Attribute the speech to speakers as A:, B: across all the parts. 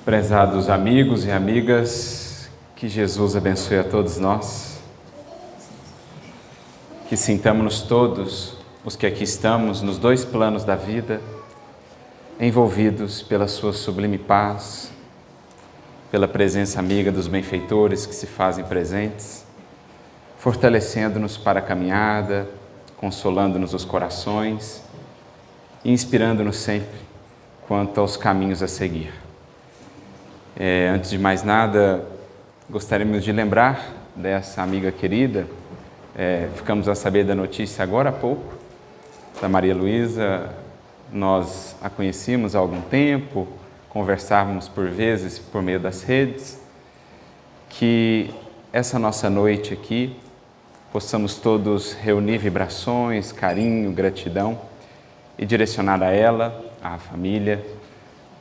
A: Prezados amigos e amigas, que Jesus abençoe a todos nós, que sintamos-nos todos, os que aqui estamos, nos dois planos da vida, envolvidos pela sua sublime paz, pela presença amiga dos benfeitores que se fazem presentes, fortalecendo-nos para a caminhada, consolando-nos os corações e inspirando-nos sempre quanto aos caminhos a seguir. Antes de mais nada, gostaríamos de lembrar dessa amiga querida. Ficamos a saber da notícia agora há pouco, da Maria Luísa. Nós a conhecíamos há algum tempo, conversávamos por vezes por meio das redes. Que essa nossa noite aqui, possamos todos reunir vibrações, carinho, gratidão e direcionar a ela, à família,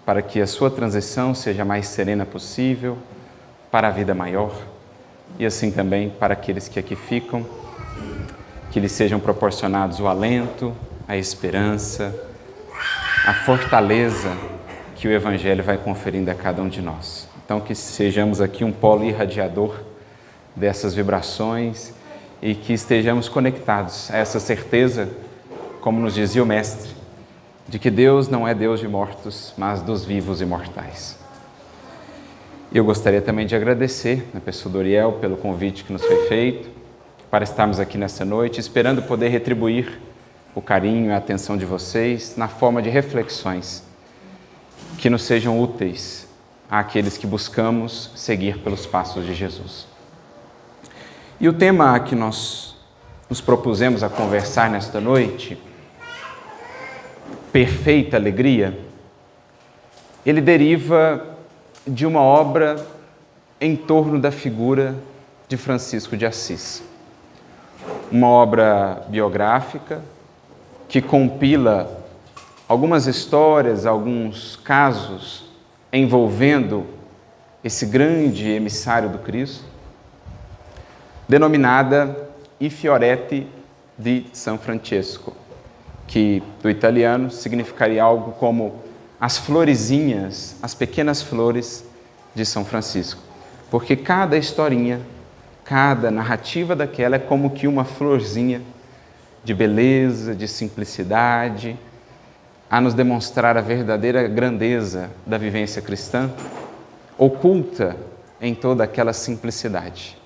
A: para que a sua transição seja a mais serena possível, para a vida maior, e assim também para aqueles que aqui ficam, que lhes sejam proporcionados o alento, a esperança, a fortaleza que o Evangelho vai conferindo a cada um de nós. Então, que sejamos aqui um polo irradiador dessas vibrações e que estejamos conectados a essa certeza, como nos dizia o Mestre, de que Deus não é Deus de mortos, mas dos vivos e mortais. Eu gostaria também de agradecer a pessoa do Uriel pelo convite que nos foi feito, para estarmos aqui nessa noite, esperando poder retribuir o carinho e a atenção de vocês na forma de reflexões que nos sejam úteis àqueles que buscamos seguir pelos passos de Jesus. E o tema que nós nos propusemos a conversar nesta noite, Perfeita Alegria, ele deriva de uma obra em torno da figura de Francisco de Assis. Uma obra biográfica que compila algumas histórias, alguns casos envolvendo esse grande emissário do Cristo, denominada I Fioretti di San Francesco, que do italiano significaria algo como as florezinhas, as pequenas flores de São Francisco. Porque cada historinha, cada narrativa daquela é como que uma florzinha de beleza, de simplicidade, a nos demonstrar a verdadeira grandeza da vivência cristã, oculta em toda aquela simplicidade,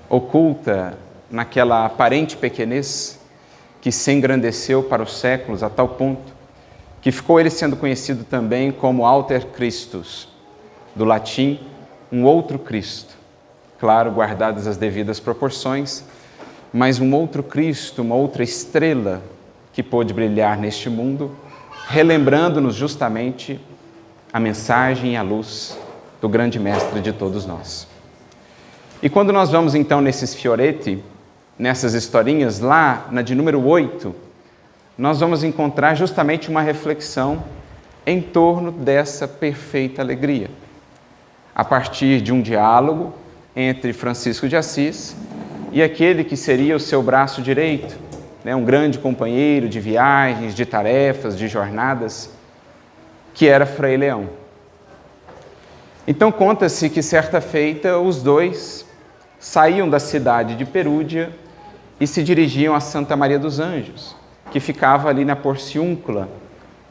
A: oculta naquela aparente pequenez que se engrandeceu para os séculos a tal ponto que ficou ele sendo conhecido também como Alter Christus, do latim, um outro Cristo. Claro, guardadas as devidas proporções, mas um outro Cristo, uma outra estrela que pôde brilhar neste mundo, relembrando-nos justamente a mensagem e a luz do grande mestre de todos nós. E quando nós vamos então nesses Fioretti, nessas historinhas, lá na de número 8, nós vamos encontrar justamente uma reflexão em torno dessa perfeita alegria, a partir de um diálogo entre Francisco de Assis e aquele que seria o seu braço direito, um grande companheiro de viagens, de tarefas, de jornadas, que era Frei Leão. Então conta-se que certa feita os dois saíam da cidade de Perúdia e se dirigiam a Santa Maria dos Anjos, que ficava ali na Porciúncula,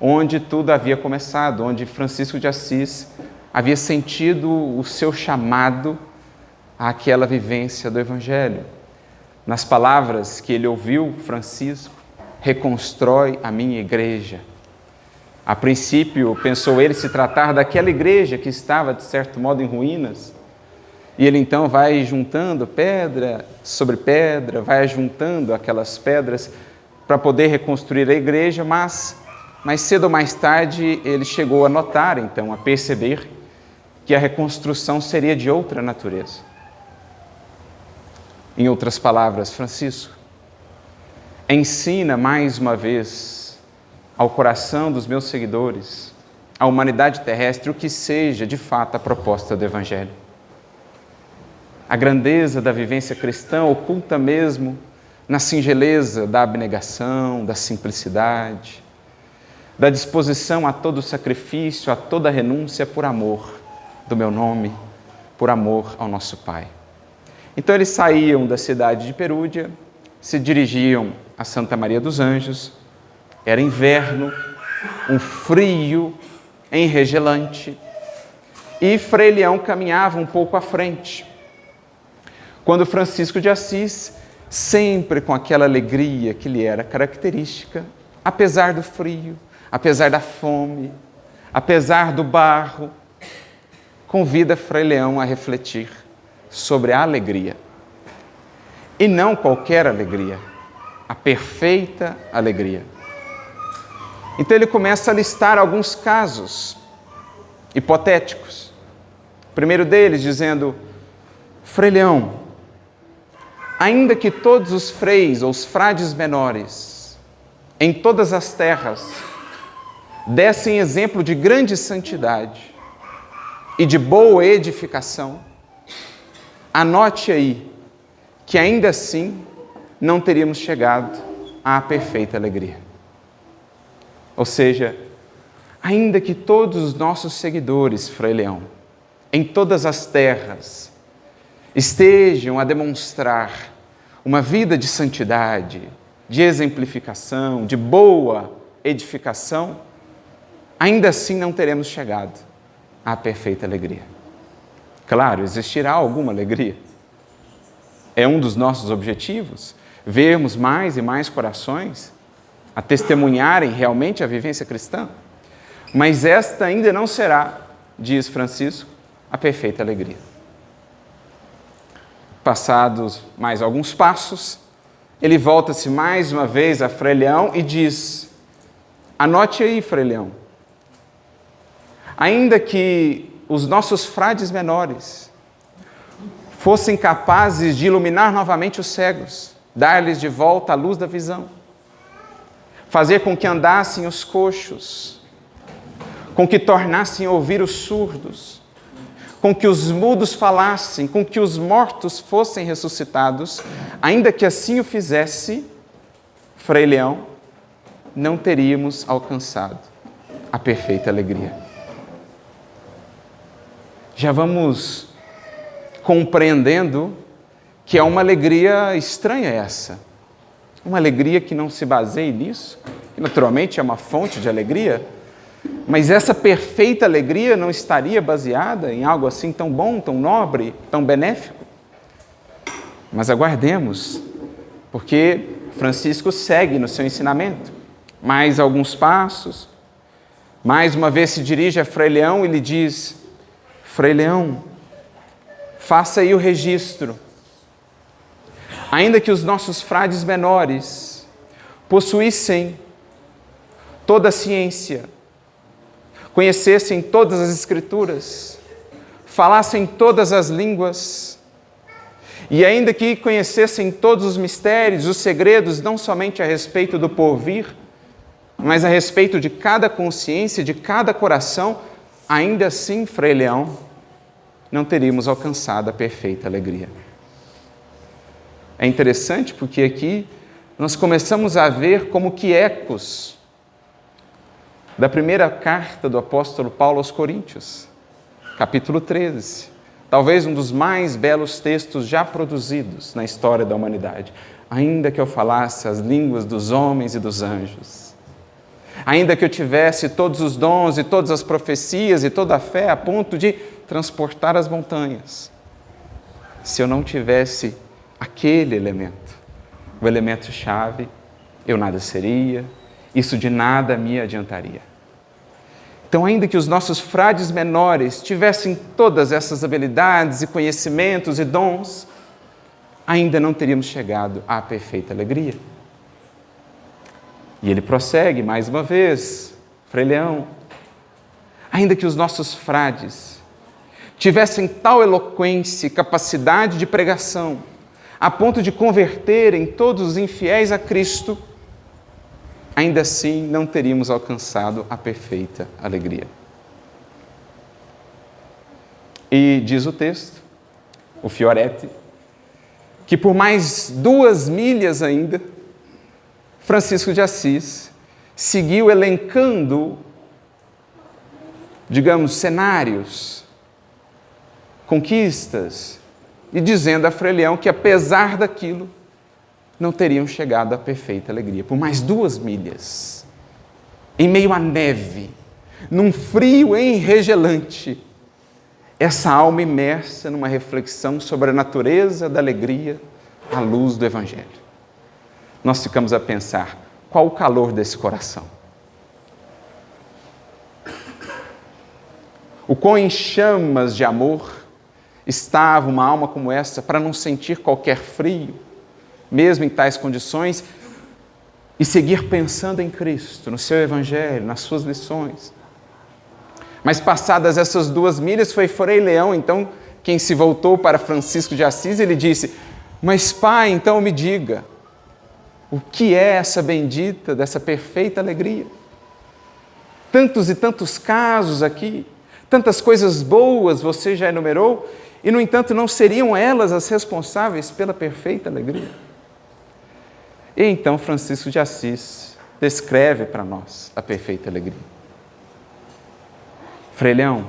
A: onde tudo havia começado, onde Francisco de Assis havia sentido o seu chamado àquela vivência do Evangelho. Nas palavras que ele ouviu, Francisco, reconstrói a minha igreja. A princípio, pensou ele se tratar daquela igreja que estava, de certo modo, em ruínas. E ele então vai juntando pedra sobre pedra, vai juntando aquelas pedras para poder reconstruir a igreja, mas mais cedo ou mais tarde ele chegou a notar, então, a perceber que a reconstrução seria de outra natureza. Em outras palavras, Francisco, ensina mais uma vez ao coração dos meus seguidores, à humanidade terrestre, o que seja de fato a proposta do Evangelho. A grandeza da vivência cristã oculta mesmo na singeleza da abnegação, da simplicidade, da disposição a todo sacrifício, a toda renúncia por amor do meu nome, por amor ao nosso Pai. Então eles saíam da cidade de Perúdia, se dirigiam a Santa Maria dos Anjos. Era inverno, um frio enregelante, e Frei Leão caminhava um pouco à frente, quando Francisco de Assis, sempre com aquela alegria que lhe era característica, apesar do frio, apesar da fome, apesar do barro, convida Frei Leão a refletir sobre a alegria. E não qualquer alegria, a perfeita alegria. Então ele começa a listar alguns casos hipotéticos. O primeiro deles dizendo: Frei Leão, ainda que todos os freis ou os frades menores em todas as terras dessem exemplo de grande santidade e de boa edificação, anote aí que ainda assim não teríamos chegado à perfeita alegria. Ou seja, ainda que todos os nossos seguidores, Frei Leão, em todas as terras, estejam a demonstrar uma vida de santidade, de exemplificação, de boa edificação, ainda assim não teremos chegado à perfeita alegria. Claro, existirá alguma alegria. É um dos nossos objetivos, vermos mais e mais corações a testemunharem realmente a vivência cristã. Mas esta ainda não será, diz Francisco, a perfeita alegria. Passados mais alguns passos, ele volta-se mais uma vez a Frei Leão e diz: anote aí, Frei Leão, ainda que os nossos frades menores fossem capazes de iluminar novamente os cegos, dar-lhes de volta a luz da visão, fazer com que andassem os coxos, com que tornassem a ouvir os surdos, com que os mudos falassem, com que os mortos fossem ressuscitados, ainda que assim o fizesse, Frei Leão, não teríamos alcançado a perfeita alegria. Já vamos compreendendo que é uma alegria estranha essa, uma alegria que não se baseia nisso, que naturalmente é uma fonte de alegria, mas essa perfeita alegria não estaria baseada em algo assim tão bom, tão nobre, tão benéfico? Mas aguardemos, porque Francisco segue no seu ensinamento. Mais alguns passos, mais uma vez se dirige a Frei Leão e lhe diz: Frei Leão, faça aí o registro. Ainda que os nossos frades menores possuíssem toda a ciência, conhecessem todas as Escrituras, falassem todas as línguas, e ainda que conhecessem todos os mistérios, os segredos, não somente a respeito do porvir, mas a respeito de cada consciência, de cada coração, ainda assim, Frei Leão, não teríamos alcançado a perfeita alegria. É interessante porque aqui nós começamos a ver como que ecos da primeira carta do apóstolo Paulo aos Coríntios, capítulo 13, talvez um dos mais belos textos já produzidos na história da humanidade. Ainda que eu falasse as línguas dos homens e dos anjos, ainda que eu tivesse todos os dons e todas as profecias e toda a fé a ponto de transportar as montanhas, se eu não tivesse aquele elemento, o elemento-chave, eu nada seria, isso de nada me adiantaria. Então, ainda que os nossos frades menores tivessem todas essas habilidades e conhecimentos e dons, ainda não teríamos chegado à perfeita alegria. E ele prossegue mais uma vez, Frei Leão, ainda que os nossos frades tivessem tal eloquência e capacidade de pregação, a ponto de converterem todos os infiéis a Cristo, ainda assim não teríamos alcançado a perfeita alegria. E diz o texto, o Fioretti, que por mais 2 milhas ainda, Francisco de Assis seguiu elencando, digamos, cenários conquistas e dizendo a Frei Leão que, apesar daquilo, não teriam chegado à perfeita alegria. Por mais 2 milhas, em meio à neve, num frio enregelante, essa alma imersa numa reflexão sobre a natureza da alegria à luz do Evangelho. Nós ficamos a pensar, qual o calor desse coração? O quão em chamas de amor estava uma alma como essa para não sentir qualquer frio, mesmo em tais condições, e seguir pensando em Cristo, no seu Evangelho, nas suas lições. Mas passadas essas 2 milhas, foi Frei Leão, então, quem se voltou para Francisco de Assis, ele disse: mas pai, então me diga, o que é essa bendita, dessa perfeita alegria? Tantos e tantos casos aqui, tantas coisas boas você já enumerou, e no entanto não seriam elas as responsáveis pela perfeita alegria? E então Francisco de Assis descreve para nós a perfeita alegria. Frei Leão,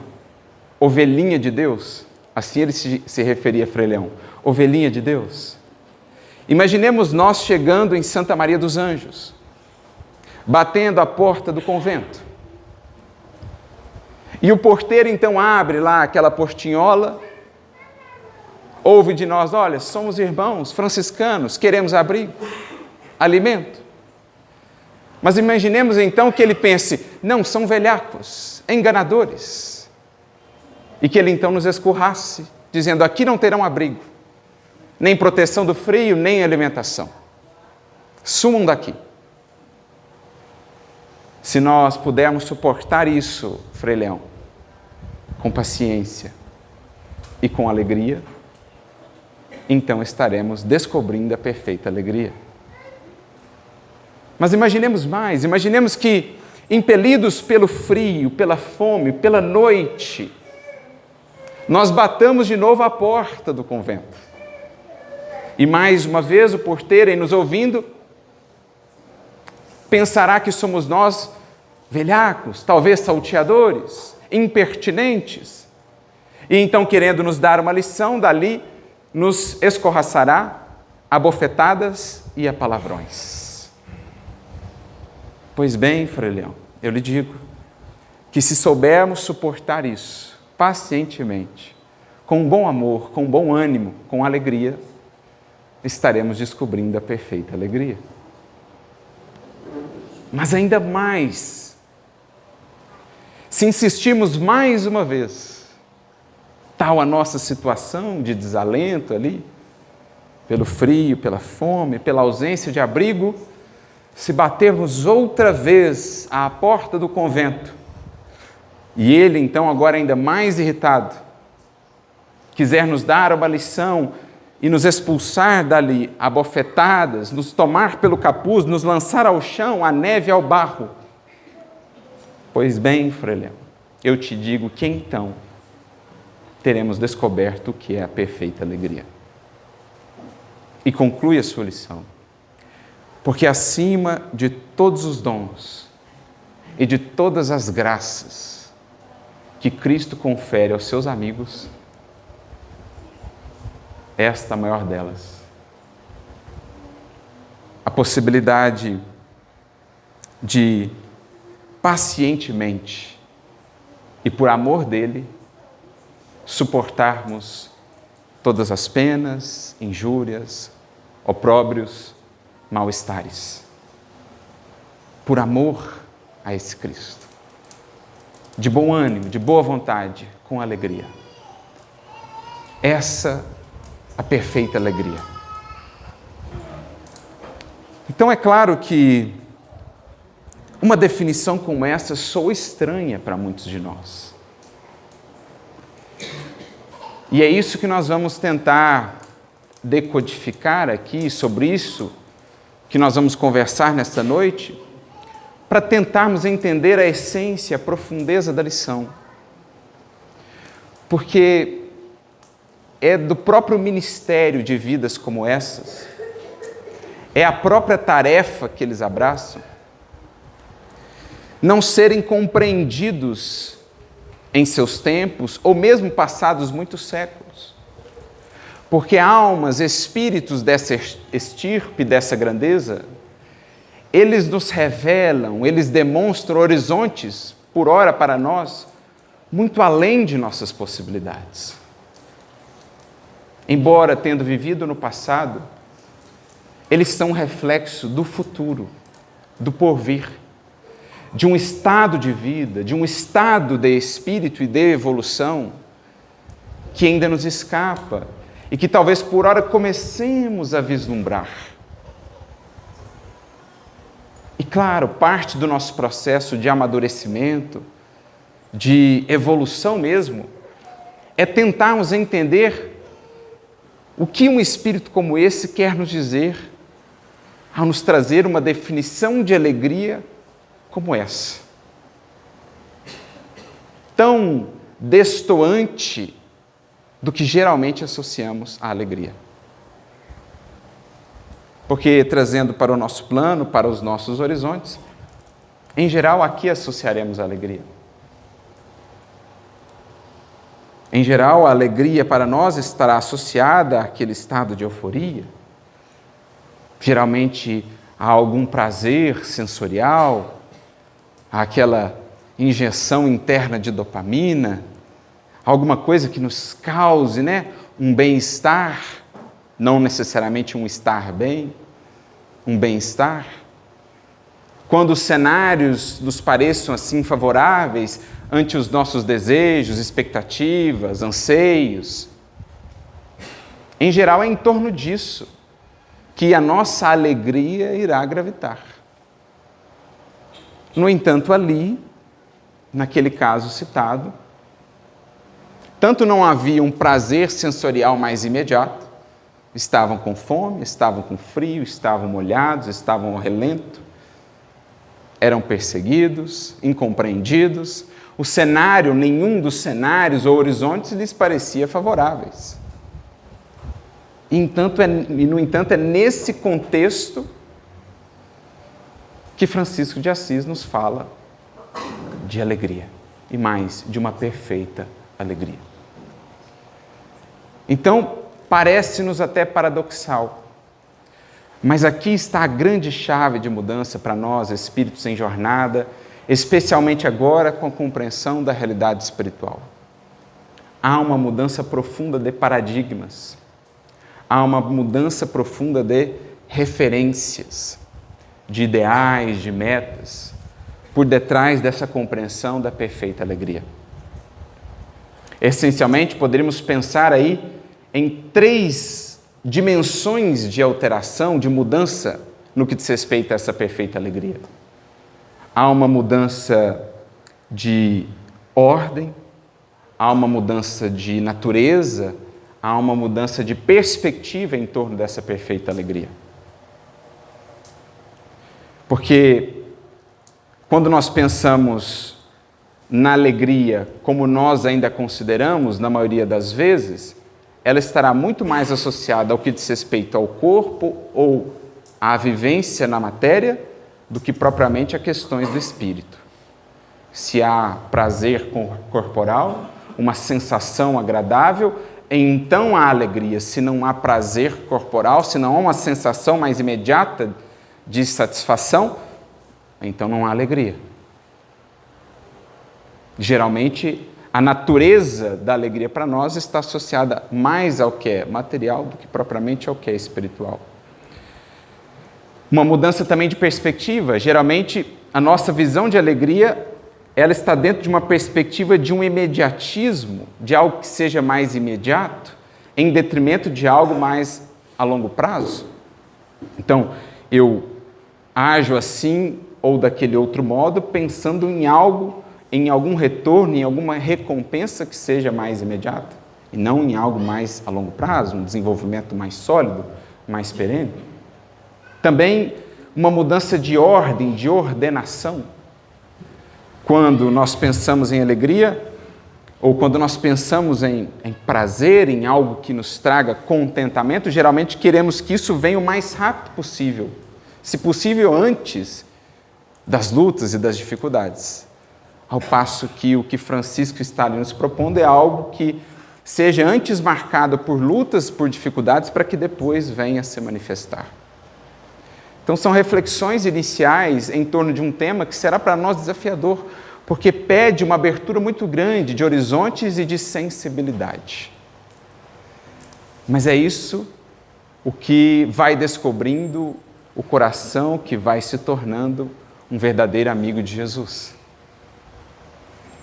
A: ovelhinha de Deus, assim ele se referia a Frei Leão, ovelhinha de Deus. Imaginemos nós chegando em Santa Maria dos Anjos, batendo a porta do convento. E o porteiro então abre lá aquela portinhola, ouve de nós: olha, somos irmãos franciscanos, queremos abrigo, alimento. Mas imaginemos então que ele pense: não, são velhacos, enganadores. E que ele então nos escurrasse, dizendo: aqui não terão abrigo, nem proteção do frio, nem alimentação. Sumam daqui. Se nós pudermos suportar isso, Frei Leão, com paciência e com alegria, então estaremos descobrindo a perfeita alegria. Mas imaginemos mais, imaginemos que, impelidos pelo frio, pela fome, pela noite, nós batamos de novo a porta do convento. E mais uma vez o porteiro, em nos ouvindo, pensará que somos nós velhacos, talvez salteadores, impertinentes. E então, querendo nos dar uma lição, dali nos escorraçará a bofetadas e a palavrões. Pois bem, Frei Leão, eu lhe digo que se soubermos suportar isso pacientemente, com bom amor, com bom ânimo, com alegria, estaremos descobrindo a perfeita alegria. Mas ainda mais, se insistirmos mais uma vez, tal a nossa situação de desalento ali, pelo frio, pela fome, pela ausência de abrigo, se batermos outra vez à porta do convento, e ele então agora ainda mais irritado, quiser nos dar uma lição e nos expulsar dali a bofetadas, nos tomar pelo capuz, nos lançar ao chão, à neve e ao barro. Pois bem, Frei Leão, eu te digo que então teremos descoberto o que é a perfeita alegria. E conclui a sua lição. Porque acima de todos os dons e de todas as graças que Cristo confere aos seus amigos, esta é a maior delas. A possibilidade de pacientemente e por amor dele suportarmos todas as penas, injúrias, opróbrios, mal-estares, por amor a esse Cristo, de bom ânimo, de boa vontade, com alegria. Essa a perfeita alegria. Então é claro que uma definição como essa soa estranha para muitos de nós. E é isso que nós vamos tentar decodificar aqui, sobre isso que nós vamos conversar nesta noite, para tentarmos entender a essência, a profundeza da lição. Porque é do próprio ministério de vidas como essas, é a própria tarefa que eles abraçam, não serem compreendidos em seus tempos, ou mesmo passados muitos séculos. Porque almas, espíritos dessa estirpe, dessa grandeza, eles nos revelam, eles demonstram horizontes, por ora para nós, muito além de nossas possibilidades. Embora tendo vivido no passado, eles são um reflexo do futuro, do porvir, de um estado de vida, de um estado de espírito e de evolução que ainda nos escapa e que talvez por hora comecemos a vislumbrar. E claro, parte do nosso processo de amadurecimento, de evolução mesmo, é tentarmos entender o que um espírito como esse quer nos dizer ao nos trazer uma definição de alegria como essa. Tão destoante do que geralmente associamos à alegria. Porque, trazendo para o nosso plano, para os nossos horizontes, em geral, aqui associaremos a alegria. Em geral, a alegria para nós estará associada àquele estado de euforia, geralmente a algum prazer sensorial, àquela injeção interna de dopamina, alguma coisa que nos cause, um bem-estar, não necessariamente um estar bem, um bem-estar. Quando os cenários nos pareçam assim favoráveis ante os nossos desejos, expectativas, anseios. Em geral, é em torno disso que a nossa alegria irá gravitar. No entanto, ali, naquele caso citado, tanto não havia um prazer sensorial mais imediato, estavam com fome, estavam com frio, estavam molhados, estavam ao relento, eram perseguidos, incompreendidos, o cenário, nenhum dos cenários ou horizontes lhes parecia favoráveis. No entanto, é nesse contexto que Francisco de Assis nos fala de alegria, e mais, de uma perfeita alegria. Então, parece-nos até paradoxal, mas aqui está a grande chave de mudança para nós, espíritos em jornada, especialmente agora com a compreensão da realidade espiritual. Há uma mudança profunda de paradigmas, há uma mudança profunda de referências, de ideais, de metas, por detrás dessa compreensão da perfeita alegria. Essencialmente, poderíamos pensar aí em 3 dimensões de alteração, de mudança, no que diz respeito a essa perfeita alegria. Há uma mudança de ordem, há uma mudança de natureza, há uma mudança de perspectiva em torno dessa perfeita alegria. Porque quando nós pensamos na alegria como nós ainda consideramos, na maioria das vezes, ela estará muito mais associada ao que diz respeito ao corpo ou à vivência na matéria do que propriamente a questões do espírito. Se há prazer corporal, uma sensação agradável, então há alegria. Se não há prazer corporal, se não há uma sensação mais imediata de satisfação, então não há alegria. Geralmente, a natureza da alegria para nós está associada mais ao que é material do que propriamente ao que é espiritual. Uma mudança também de perspectiva. Geralmente, a nossa visão de alegria, ela está dentro de uma perspectiva de um imediatismo, de algo que seja mais imediato, em detrimento de algo mais a longo prazo. Então, eu ajo assim ou daquele outro modo, pensando em algo, em algum retorno, em alguma recompensa que seja mais imediata, e não em algo mais a longo prazo, um desenvolvimento mais sólido, mais perene. Também uma mudança de ordem, de ordenação. Quando nós pensamos em alegria, ou quando nós pensamos em prazer, em algo que nos traga contentamento, geralmente queremos que isso venha o mais rápido possível, se possível antes das lutas e das dificuldades. Ao passo que o que Francisco está ali nos propondo é algo que seja antes marcado por lutas, por dificuldades, para que depois venha a se manifestar. Então são reflexões iniciais em torno de um tema que será para nós desafiador, porque pede uma abertura muito grande de horizontes e de sensibilidade. Mas é isso o que vai descobrindo o coração que vai se tornando um verdadeiro amigo de Jesus.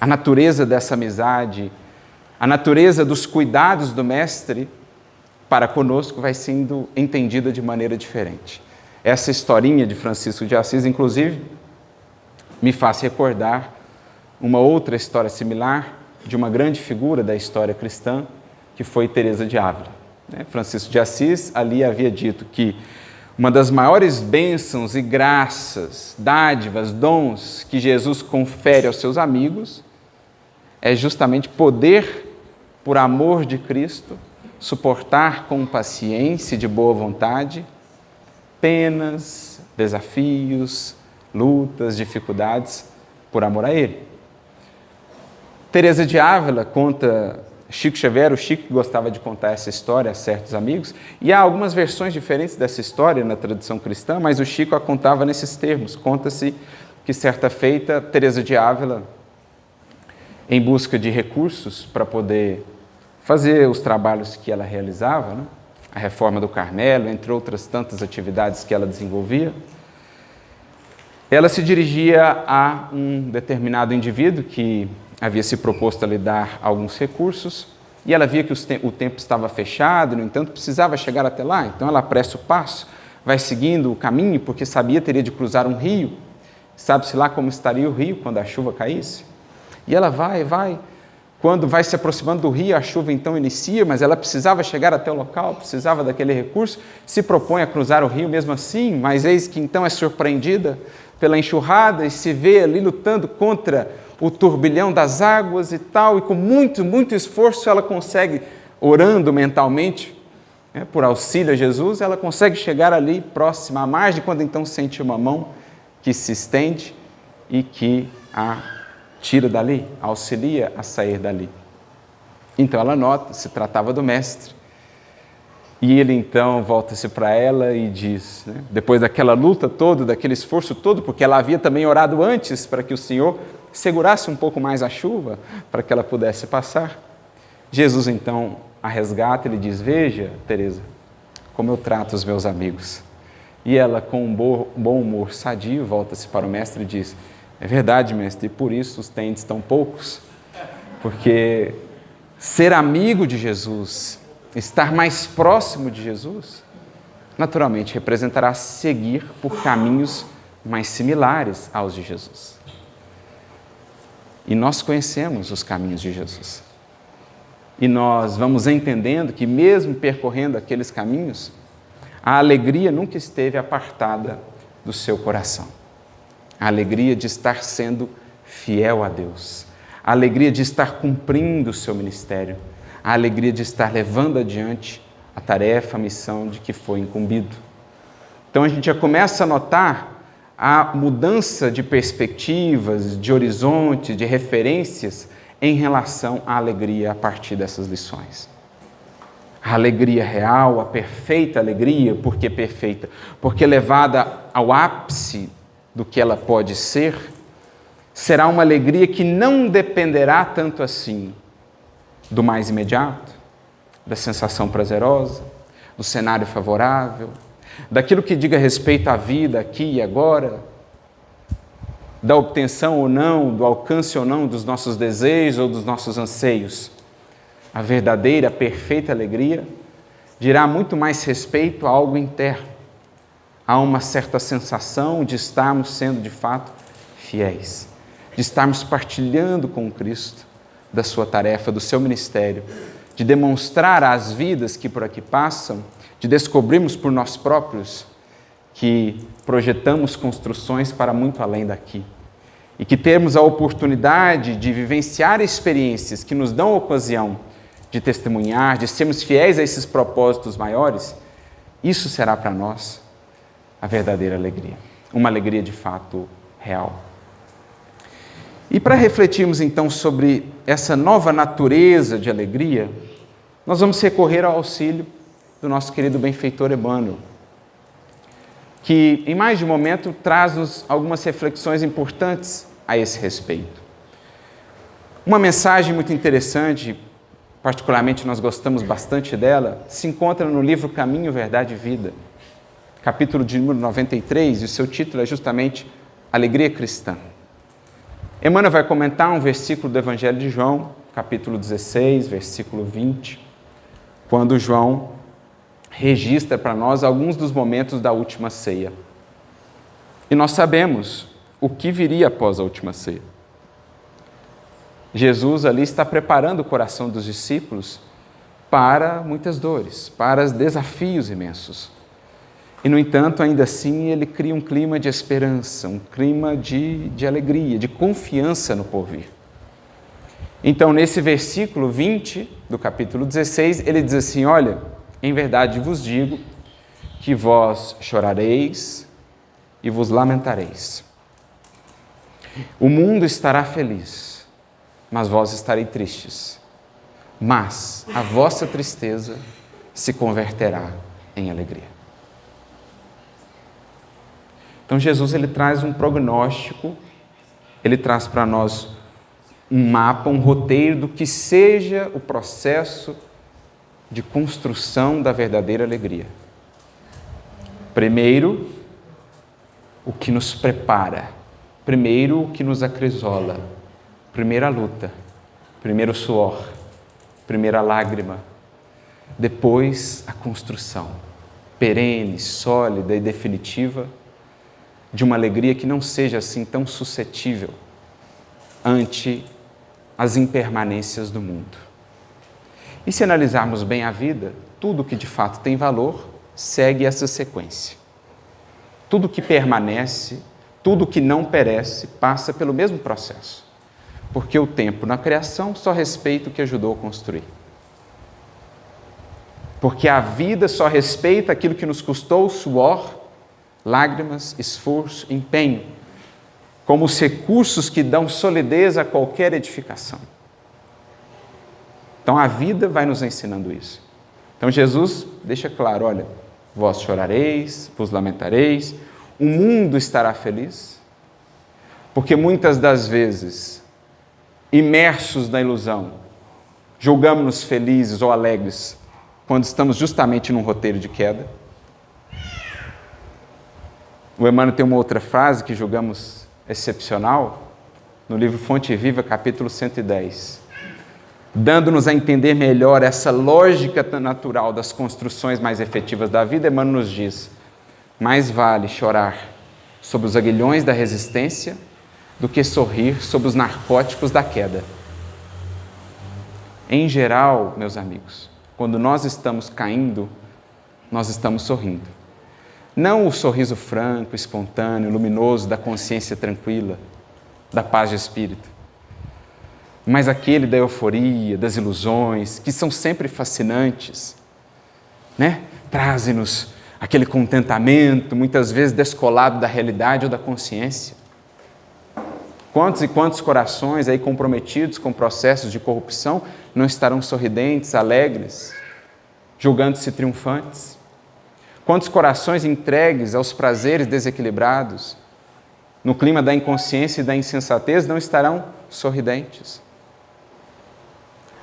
A: A natureza dessa amizade, a natureza dos cuidados do Mestre para conosco vai sendo entendida de maneira diferente. Essa historinha de Francisco de Assis, inclusive, me faz recordar uma outra história similar de uma grande figura da história cristã, que foi Teresa de Ávila. Francisco de Assis ali havia dito que uma das maiores bênçãos e graças, dádivas, dons que Jesus confere aos seus amigos é justamente poder, por amor de Cristo, suportar com paciência e de boa vontade penas, desafios, lutas, dificuldades, por amor a Ele. Teresa de Ávila conta, Chico Xavier, o Chico gostava de contar essa história a certos amigos, e há algumas versões diferentes dessa história na tradição cristã, mas o Chico a contava nesses termos. Conta-se que certa feita, Teresa de Ávila, em busca de recursos para poder fazer os trabalhos que ela realizava, a reforma do Carmelo, entre outras tantas atividades que ela desenvolvia, ela se dirigia a um determinado indivíduo que havia se proposto a lhe dar alguns recursos, e ela via que o tempo estava fechado, no entanto, precisava chegar até lá. Então ela apressa o passo, vai seguindo o caminho, porque sabia que teria de cruzar um rio. Sabe-se lá como estaria o rio quando a chuva caísse? E ela vai. Quando vai se aproximando do rio, a chuva então inicia, mas ela precisava chegar até o local, precisava daquele recurso, se propõe a cruzar o rio mesmo assim, mas eis que então é surpreendida pela enxurrada e se vê ali lutando contra o turbilhão das águas e tal, e com muito esforço ela consegue, orando mentalmente, por auxílio a Jesus, ela consegue chegar ali próxima à margem, quando então sente uma mão que se estende e que a tira dali, auxilia a sair dali. Então ela nota, se tratava do Mestre. E ele então volta-se para ela e diz, depois daquela luta toda, daquele esforço todo, porque ela havia também orado antes para que o Senhor segurasse um pouco mais a chuva, para que ela pudesse passar. Jesus então a resgata e lhe diz, veja, Teresa, como eu trato os meus amigos. E ela, com um bom humor sadio, volta-se para o Mestre e diz, é verdade, Mestre, e por isso os tendes tão poucos, porque ser amigo de Jesus, estar mais próximo de Jesus, naturalmente representará seguir por caminhos mais similares aos de Jesus. E nós conhecemos os caminhos de Jesus. E nós vamos entendendo que mesmo percorrendo aqueles caminhos, a alegria nunca esteve apartada do seu coração. A alegria de estar sendo fiel a Deus, a alegria de estar cumprindo o seu ministério, a alegria de estar levando adiante a tarefa, a missão de que foi incumbido. Então a gente já começa a notar a mudança de perspectivas, de horizonte, de referências em relação à alegria a partir dessas lições. A alegria real, a perfeita alegria, por que perfeita? Porque levada ao ápice do que ela pode ser, será uma alegria que não dependerá tanto assim do mais imediato, da sensação prazerosa, do cenário favorável, daquilo que diga respeito à vida aqui e agora, da obtenção ou não, do alcance ou não dos nossos desejos ou dos nossos anseios. A verdadeira, perfeita alegria dirá muito mais respeito a algo interno, a uma certa sensação de estarmos sendo de fato fiéis, de estarmos partilhando com Cristo da sua tarefa, do seu ministério, de demonstrar às vidas que por aqui passam, de descobrirmos por nós próprios que projetamos construções para muito além daqui e que temos a oportunidade de vivenciar experiências que nos dão a ocasião de testemunhar, de sermos fiéis a esses propósitos maiores. Isso será para nós a verdadeira alegria, uma alegria de fato real. E para refletirmos então sobre essa nova natureza de alegria, nós vamos recorrer ao auxílio do nosso querido benfeitor Emmanuel, que em mais de um momento traz-nos algumas reflexões importantes a esse respeito. Uma mensagem muito interessante, particularmente nós gostamos bastante dela, se encontra no livro Caminho, Verdade e Vida, capítulo de número 93, e o seu título é justamente Alegria Cristã. Emmanuel vai comentar um versículo do Evangelho de João, capítulo 16, versículo 20, quando João registra para nós alguns dos momentos da última ceia. E nós sabemos o que viria após a última ceia. Jesus ali está preparando o coração dos discípulos para muitas dores, para desafios imensos. E, no entanto, ainda assim, ele cria um clima de esperança, um clima de alegria, de confiança no porvir. Então, nesse versículo 20 do capítulo 16, ele diz assim: olha, em verdade vos digo que vós chorareis e vos lamentareis. O mundo estará feliz, mas vós estareis tristes. Mas a vossa tristeza se converterá em alegria. Então Jesus ele traz um prognóstico, ele traz para nós um mapa, um roteiro do que seja o processo de construção da verdadeira alegria. Primeiro, o que nos prepara. Primeiro, o que nos acrisola. Primeira luta. Primeiro suor. Primeira lágrima. Depois, a construção perene, sólida e definitiva de uma alegria que não seja assim tão suscetível ante as impermanências do mundo. E se analisarmos bem a vida, tudo que de fato tem valor segue essa sequência. Tudo que permanece, tudo que não perece, passa pelo mesmo processo. Porque o tempo na criação só respeita o que ajudou a construir. Porque a vida só respeita aquilo que nos custou suor, lágrimas, esforço, empenho, como os recursos que dão solidez a qualquer edificação. Então a vida vai nos ensinando isso. Então Jesus deixa claro, olha, vós chorareis, vos lamentareis, o mundo estará feliz, porque muitas das vezes, imersos na ilusão, julgamos-nos felizes ou alegres quando estamos justamente num roteiro de queda. O Emmanuel tem uma outra frase que julgamos excepcional, no livro Fonte Viva, capítulo 110, dando-nos a entender melhor essa lógica natural das construções mais efetivas da vida. Emmanuel nos diz: mais vale chorar sobre os aguilhões da resistência do que sorrir sobre os narcóticos da queda. Em geral, meus amigos, quando nós estamos caindo, nós estamos sorrindo. Não o sorriso franco, espontâneo, luminoso da consciência tranquila, da paz de espírito, mas aquele da euforia, das ilusões, que são sempre fascinantes, né? Trazem-nos aquele contentamento, muitas vezes descolado da realidade ou da consciência. Quantos e quantos corações aí comprometidos com processos de corrupção não estarão sorridentes, alegres, julgando-se triunfantes? Quantos corações entregues aos prazeres desequilibrados, no clima da inconsciência e da insensatez, não estarão sorridentes?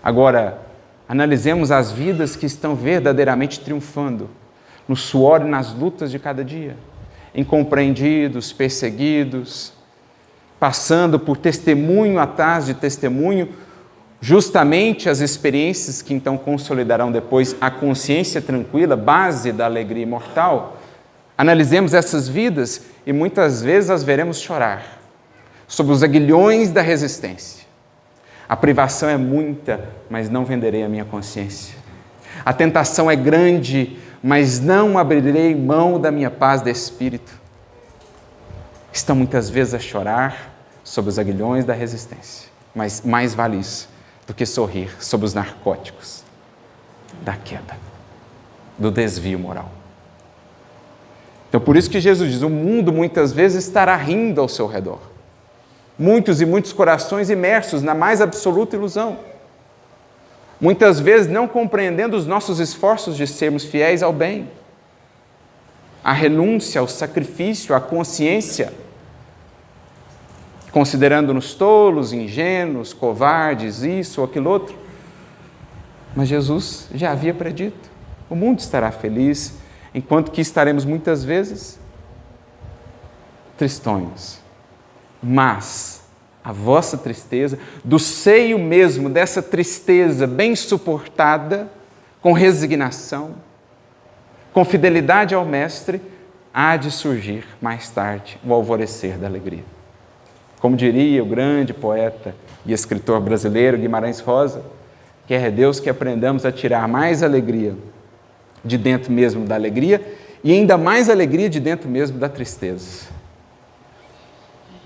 A: Agora, analisemos as vidas que estão verdadeiramente triunfando, no suor e nas lutas de cada dia, incompreendidos, perseguidos, passando por testemunho atrás de testemunho, justamente as experiências que então consolidarão depois a consciência tranquila, base da alegria imortal. Analisemos essas vidas e muitas vezes as veremos chorar sobre os aguilhões da resistência. A privação é muita, mas não venderei a minha consciência. A tentação é grande, mas não abrirei mão da minha paz de espírito. Estão muitas vezes a chorar sobre os aguilhões da resistência, mas mais vale isso do que sorrir sobre os narcóticos da queda, do desvio moral. Então, por isso que Jesus diz, o mundo muitas vezes estará rindo ao seu redor. Muitos e muitos corações imersos na mais absoluta ilusão. Muitas vezes não compreendendo os nossos esforços de sermos fiéis ao bem. A renúncia, ao sacrifício, à consciência, considerando-nos tolos, ingênuos, covardes, isso ou aquilo outro. Mas Jesus já havia predito: o mundo estará feliz, enquanto que estaremos muitas vezes tristonhos. Mas a vossa tristeza, do seio mesmo dessa tristeza bem suportada, com resignação, com fidelidade ao Mestre, há de surgir mais tarde o alvorecer da alegria. Como diria o grande poeta e escritor brasileiro Guimarães Rosa, quer Deus que aprendamos a tirar mais alegria de dentro mesmo da alegria e ainda mais alegria de dentro mesmo da tristeza.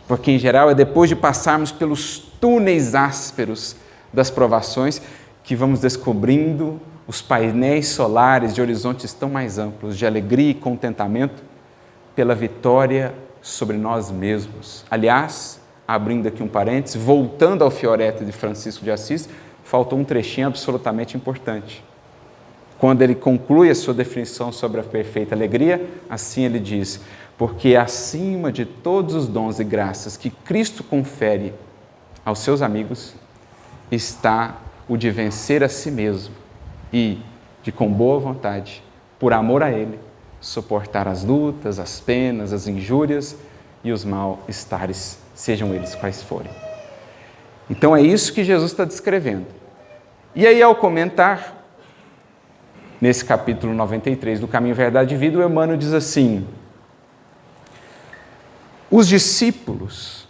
A: Porque, em geral, é depois de passarmos pelos túneis ásperos das provações que vamos descobrindo os painéis solares de horizontes tão mais amplos, de alegria e contentamento pela vitória sobre nós mesmos. Aliás, abrindo aqui um parênteses, voltando ao Fioretto de Francisco de Assis, faltou um trechinho absolutamente importante. Quando ele conclui a sua definição sobre a perfeita alegria, assim ele diz: porque acima de todos os dons e graças que Cristo confere aos seus amigos, está o de vencer a si mesmo e, de com boa vontade, por amor a Ele, suportar as lutas, as penas, as injúrias e os mal-estares, sejam eles quais forem. Então é isso que Jesus está descrevendo. E aí, ao comentar, nesse capítulo 93 do Caminho, Verdade e Vida, o Emmanuel diz assim: os discípulos,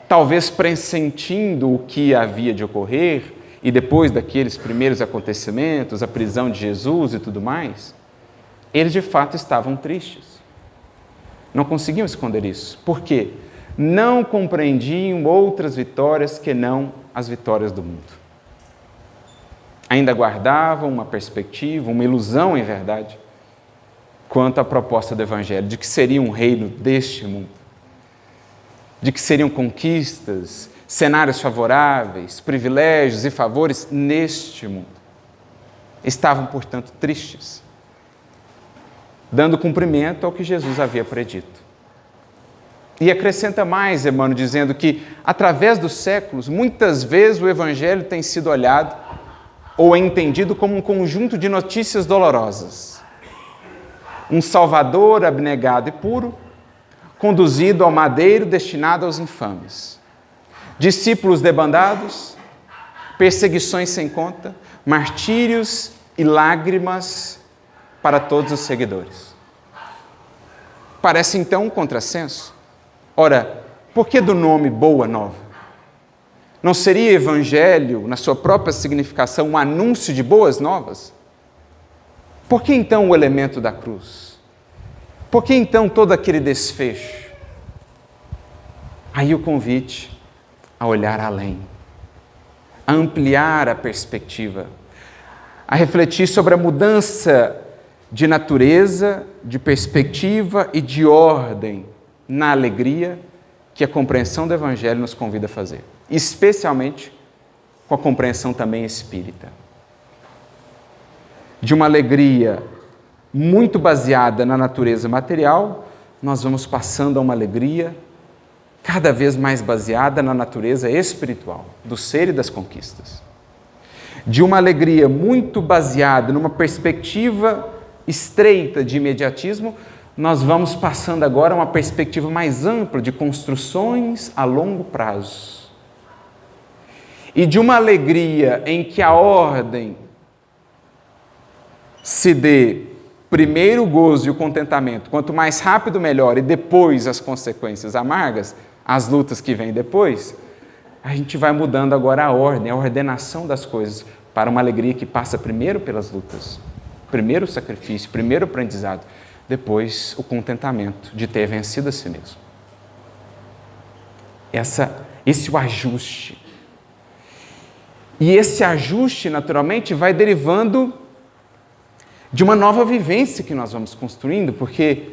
A: talvez pressentindo o que havia de ocorrer, e depois daqueles primeiros acontecimentos, a prisão de Jesus e tudo mais, eles de fato estavam tristes. Não conseguiam esconder isso. Por quê? Não compreendiam outras vitórias que não as vitórias do mundo. Ainda guardavam uma perspectiva, uma ilusão, em verdade, quanto à proposta do Evangelho, de que seria um reino deste mundo, de que seriam conquistas, cenários favoráveis, privilégios e favores neste mundo. Estavam, portanto, tristes, dando cumprimento ao que Jesus havia predito. E acrescenta mais, Emmanuel, dizendo que, através dos séculos, muitas vezes o Evangelho tem sido olhado ou é entendido como um conjunto de notícias dolorosas. Um Salvador abnegado e puro, conduzido ao madeiro destinado aos infames. Discípulos debandados, perseguições sem conta, martírios e lágrimas para todos os seguidores. Parece então um contrassenso. Ora, por que do nome Boa Nova? Não seria evangelho, na sua própria significação, um anúncio de boas novas? Por que então o elemento da cruz? Por que então todo aquele desfecho? Aí o convite a olhar além, a ampliar a perspectiva, a refletir sobre a mudança de natureza, de perspectiva e de ordem na alegria que a compreensão do Evangelho nos convida a fazer, especialmente com a compreensão também espírita. De uma alegria muito baseada na natureza material, nós vamos passando a uma alegria cada vez mais baseada na natureza espiritual, do ser e das conquistas. De uma alegria muito baseada numa perspectiva estreita de imediatismo, nós vamos passando agora a uma perspectiva mais ampla de construções a longo prazo. E de uma alegria em que a ordem se dê primeiro o gozo e o contentamento, quanto mais rápido melhor, e depois as consequências amargas, as lutas que vêm depois, a gente vai mudando agora a ordem, a ordenação das coisas, para uma alegria que passa primeiro pelas lutas, primeiro o sacrifício, primeiro o aprendizado, depois o contentamento de ter vencido a si mesmo. Esse é o ajuste. E esse ajuste, naturalmente, vai derivando de uma nova vivência que nós vamos construindo, porque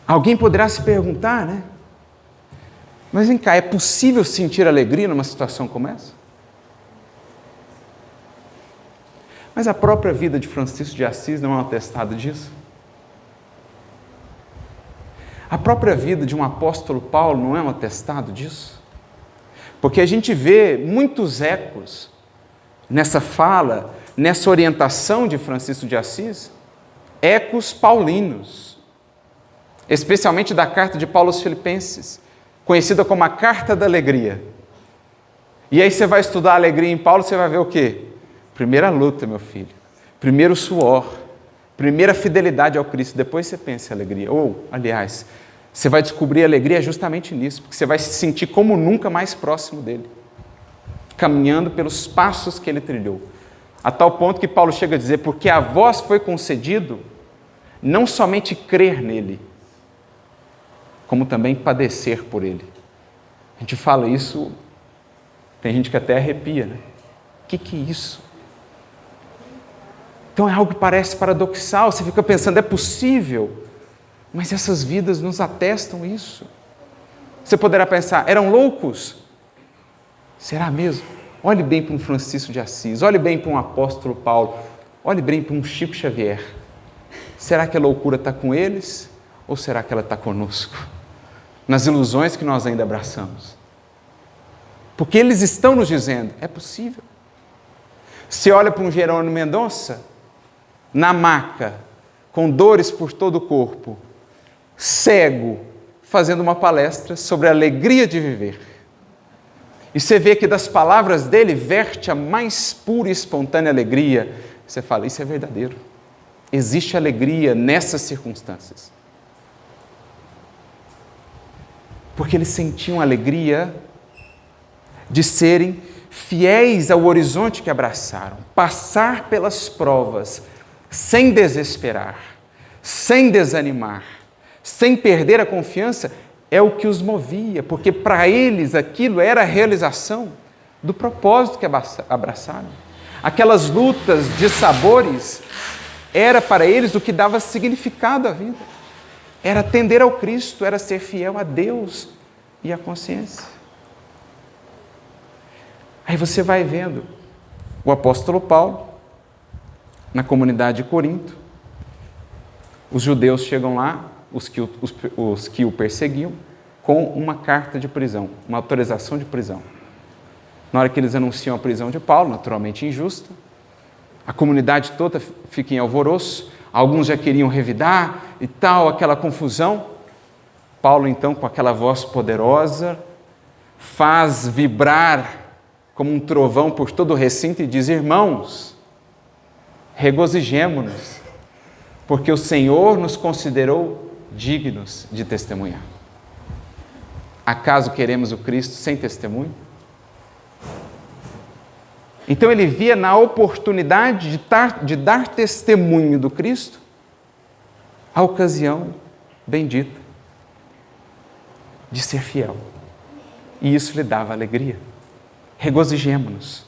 A: alguém poderá se perguntar, né? Mas vem cá, é possível sentir alegria numa situação como essa? Mas a própria vida de Francisco de Assis não é um atestado disso? A própria vida de um apóstolo Paulo não é um atestado disso? Porque a gente vê muitos ecos nessa fala, nessa orientação de Francisco de Assis, ecos paulinos, especialmente da carta de Paulo aos Filipenses, conhecida como a Carta da Alegria. E aí você vai estudar a alegria em Paulo, você vai ver o quê? Primeira luta, meu filho. Primeiro suor. Primeira fidelidade ao Cristo. Depois você pensa em alegria. Ou, aliás, você vai descobrir a alegria justamente nisso, porque você vai se sentir como nunca mais próximo dele, caminhando pelos passos que ele trilhou. A tal ponto que Paulo chega a dizer, porque a vós foi concedido não somente crer nele, como também padecer por ele. A gente fala isso, tem gente que até arrepia, né? O que é isso? Então é algo que parece paradoxal, você fica pensando, é possível? Mas essas vidas nos atestam isso. Você poderá pensar, eram loucos? Será mesmo? Olhe bem para um Francisco de Assis, olhe bem para um apóstolo Paulo, olhe bem para um Chico Xavier. Será que a loucura está com eles ou será que ela está conosco? Nas ilusões que nós ainda abraçamos. Porque eles estão nos dizendo, é possível. Se olha para um Jerônimo Mendonça, na maca, com dores por todo o corpo, cego, fazendo uma palestra sobre a alegria de viver. E você vê que das palavras dele verte a mais pura e espontânea alegria. Você fala, isso é verdadeiro. Existe alegria nessas circunstâncias. Porque eles sentiam alegria de serem fiéis ao horizonte que abraçaram, passar pelas provas sem desesperar, sem desanimar, sem perder a confiança, é o que os movia, porque para eles aquilo era a realização do propósito que abraçaram. Aquelas lutas de sabores era para eles o que dava significado à vida. Era atender ao Cristo, era ser fiel a Deus e à consciência. Aí você vai vendo o apóstolo Paulo na comunidade de Corinto. Os judeus chegam lá, os que o perseguiam, com uma carta de prisão, uma autorização de prisão. Na hora que eles anunciam a prisão de Paulo, naturalmente injusta, a comunidade toda fica em alvoroço, alguns já queriam revidar e tal, aquela confusão. Paulo, então, com aquela voz poderosa, faz vibrar como um trovão por todo o recinto e diz, irmãos, regozijemo-nos, porque o Senhor nos considerou dignos de testemunhar. Acaso queremos o Cristo sem testemunho? Então ele via na oportunidade de dar testemunho do Cristo a ocasião bendita de ser fiel. E isso lhe dava alegria. Regozijemo-nos.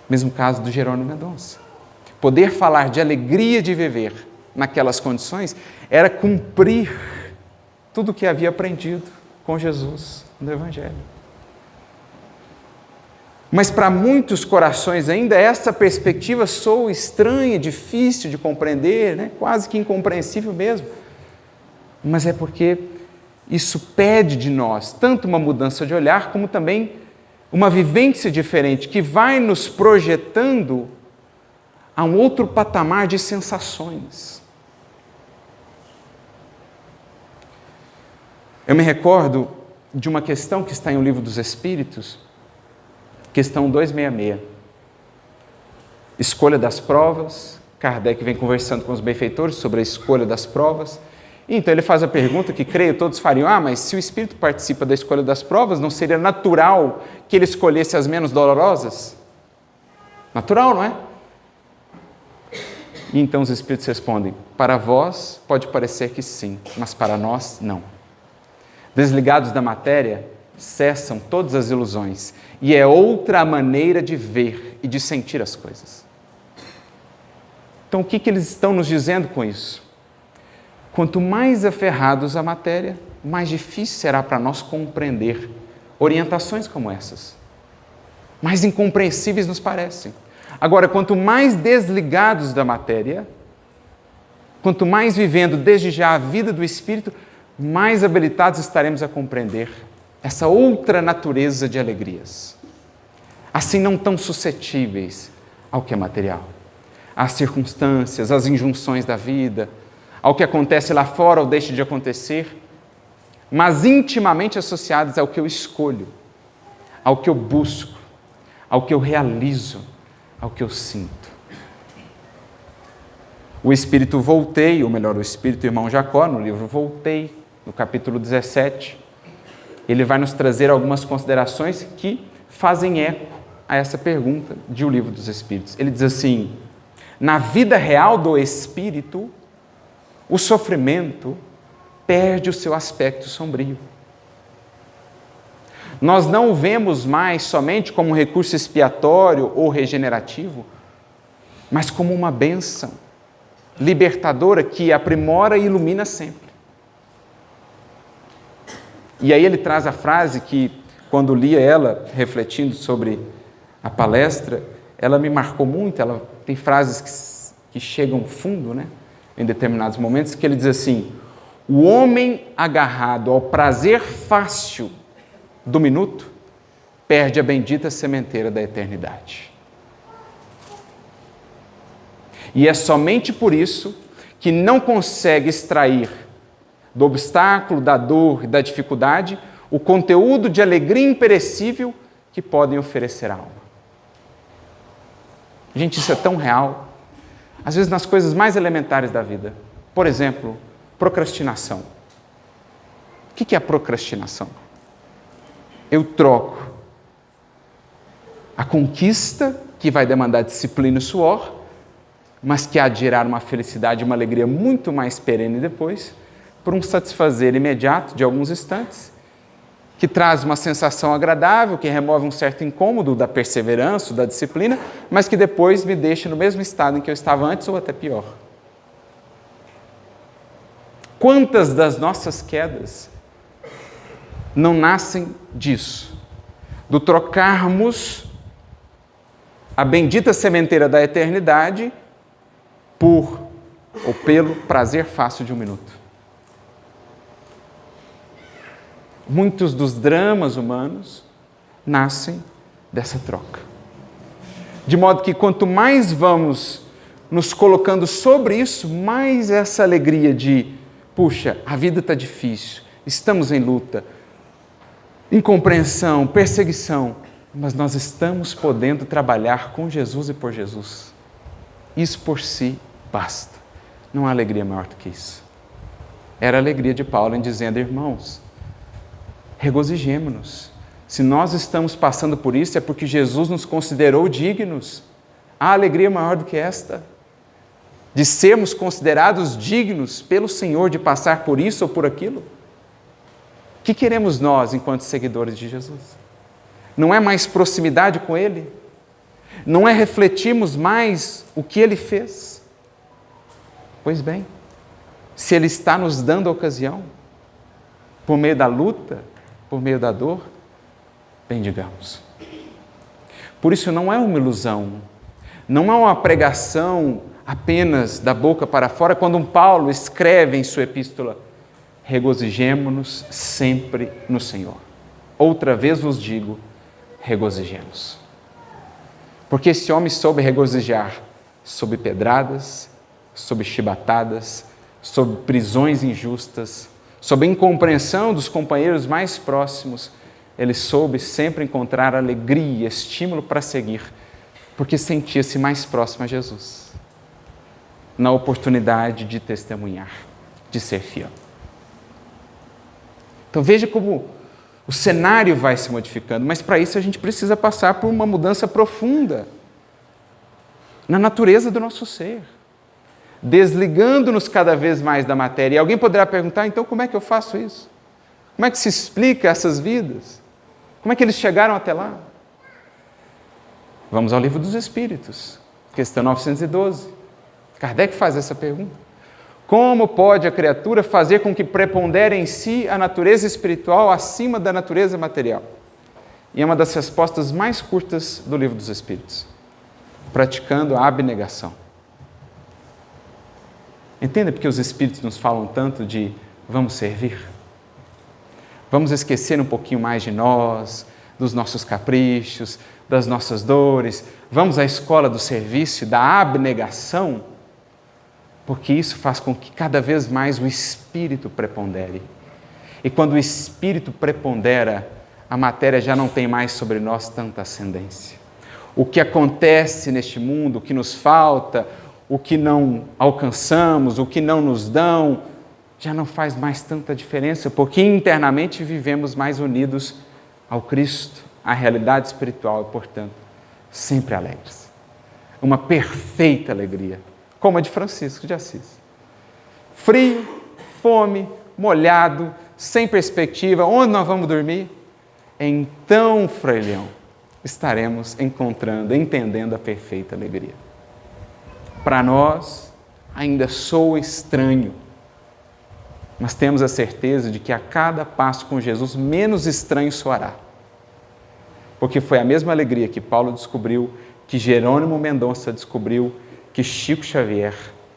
A: Mesmo caso do Jerônimo Mendonça. Poder falar de alegria de viver naquelas condições era cumprir tudo o que havia aprendido com Jesus no Evangelho. Mas para muitos corações ainda essa perspectiva soa estranha, difícil de compreender, né? Quase que incompreensível mesmo. Mas é porque isso pede de nós tanto uma mudança de olhar, como também uma vivência diferente, que vai nos projetando a um outro patamar de sensações. Eu me recordo de uma questão que está em O Livro dos Espíritos, questão 266. Escolha das provas. Kardec vem conversando com os benfeitores sobre a escolha das provas. E então ele faz a pergunta que creio todos fariam, mas se o Espírito participa da escolha das provas, não seria natural que ele escolhesse as menos dolorosas? Natural, não é? E então os Espíritos respondem, para vós pode parecer que sim, mas para nós não. Desligados da matéria, cessam todas as ilusões, e é outra maneira de ver e de sentir as coisas. Então o que eles estão nos dizendo com isso? Quanto mais aferrados à matéria, mais difícil será para nós compreender orientações como essas. Mais incompreensíveis nos parecem. Agora, quanto mais desligados da matéria, quanto mais vivendo desde já a vida do Espírito, mais habilitados estaremos a compreender essa outra natureza de alegrias. Assim, não tão suscetíveis ao que é material, às circunstâncias, às injunções da vida, ao que acontece lá fora ou deixa de acontecer, mas intimamente associados ao que eu escolho, ao que eu busco, ao que eu realizo, ao que eu sinto. O Espírito Voltei, ou melhor, o Espírito Irmão Jacó, no livro Voltei, no capítulo 17, ele vai nos trazer algumas considerações que fazem eco a essa pergunta de O Livro dos Espíritos. Ele diz assim: na vida real do Espírito, o sofrimento perde o seu aspecto sombrio. Nós não o vemos mais somente como um recurso expiatório ou regenerativo, mas como uma bênção libertadora que aprimora e ilumina sempre. E aí ele traz a frase que, quando lia ela, refletindo sobre a palestra, ela me marcou muito. Ela tem frases que chegam fundo, né, em determinados momentos, que ele diz assim: o homem agarrado ao prazer fácil do minuto perde a bendita sementeira da eternidade. E é somente por isso que não consegue extrair do obstáculo, da dor e da dificuldade o conteúdo de alegria imperecível que podem oferecer à alma. Gente, isso é tão real. Às vezes nas coisas mais elementares da vida. Por exemplo, procrastinação. O que é a procrastinação? Eu troco a conquista, que vai demandar disciplina e suor, mas que há de gerar uma felicidade e uma alegria muito mais perene depois, por um satisfazer imediato de alguns instantes, que traz uma sensação agradável, que remove um certo incômodo da perseverança, da disciplina, mas que depois me deixa no mesmo estado em que eu estava antes ou até pior. Quantas das nossas quedas não nascem disso? Do trocarmos a bendita sementeira da eternidade pelo prazer fácil de um minuto. Muitos dos dramas humanos nascem dessa troca. De modo que quanto mais vamos nos colocando sobre isso, mais essa alegria de, puxa, a vida está difícil, estamos em luta, incompreensão, perseguição, mas nós estamos podendo trabalhar com Jesus e por Jesus. Isso por si basta. Não há alegria maior do que isso. Era a alegria de Paulo em dizendo: irmãos, regozijemo-nos. Se nós estamos passando por isso, é porque Jesus nos considerou dignos. Há alegria maior do que esta? De sermos considerados dignos pelo Senhor de passar por isso ou por aquilo? O que queremos nós enquanto seguidores de Jesus? Não é mais proximidade com Ele? Não é refletirmos mais o que Ele fez? Pois bem, se Ele está nos dando a ocasião, por meio da luta, por meio da dor, bendigamos. Por isso não é uma ilusão, não é uma pregação apenas da boca para fora, quando um Paulo escreve em sua epístola: regozijemo-nos sempre no Senhor. Outra vez vos digo, regozijemos. Porque esse homem soube regozijar sob pedradas, sob chibatadas, sob prisões injustas, sob a incompreensão dos companheiros mais próximos. Ele soube sempre encontrar alegria e estímulo para seguir, porque sentia-se mais próximo a Jesus, na oportunidade de testemunhar, de ser fiel. Então veja como o cenário vai se modificando, mas para isso a gente precisa passar por uma mudança profunda na natureza do nosso ser, desligando-nos cada vez mais da matéria. E alguém poderá perguntar: então como é que eu faço isso? Como é que se explica essas vidas? Como é que eles chegaram até lá? Vamos ao Livro dos Espíritos, questão 912. Kardec faz essa pergunta. Como pode a criatura fazer com que prepondere em si a natureza espiritual acima da natureza material? E é uma das respostas mais curtas do Livro dos Espíritos. Praticando a abnegação. Entenda porque os Espíritos nos falam tanto de vamos servir? Vamos esquecer um pouquinho mais de nós, dos nossos caprichos, das nossas dores. Vamos à escola do serviço, da abnegação, porque isso faz com que cada vez mais o Espírito prepondere. E quando o Espírito prepondera, a matéria já não tem mais sobre nós tanta ascendência. O que acontece neste mundo, o que nos falta, o que não alcançamos, o que não nos dão, já não faz mais tanta diferença, porque internamente vivemos mais unidos ao Cristo, à realidade espiritual e, portanto, sempre alegres. Uma perfeita alegria, como a de Francisco de Assis. Frio, fome, molhado, sem perspectiva, onde nós vamos dormir? Então, Frei Leão, estaremos encontrando, entendendo a perfeita alegria. Para nós, ainda soa estranho, mas temos a certeza de que a cada passo com Jesus, menos estranho soará. Porque foi a mesma alegria que Paulo descobriu, que Jerônimo Mendonça descobriu, que Chico Xavier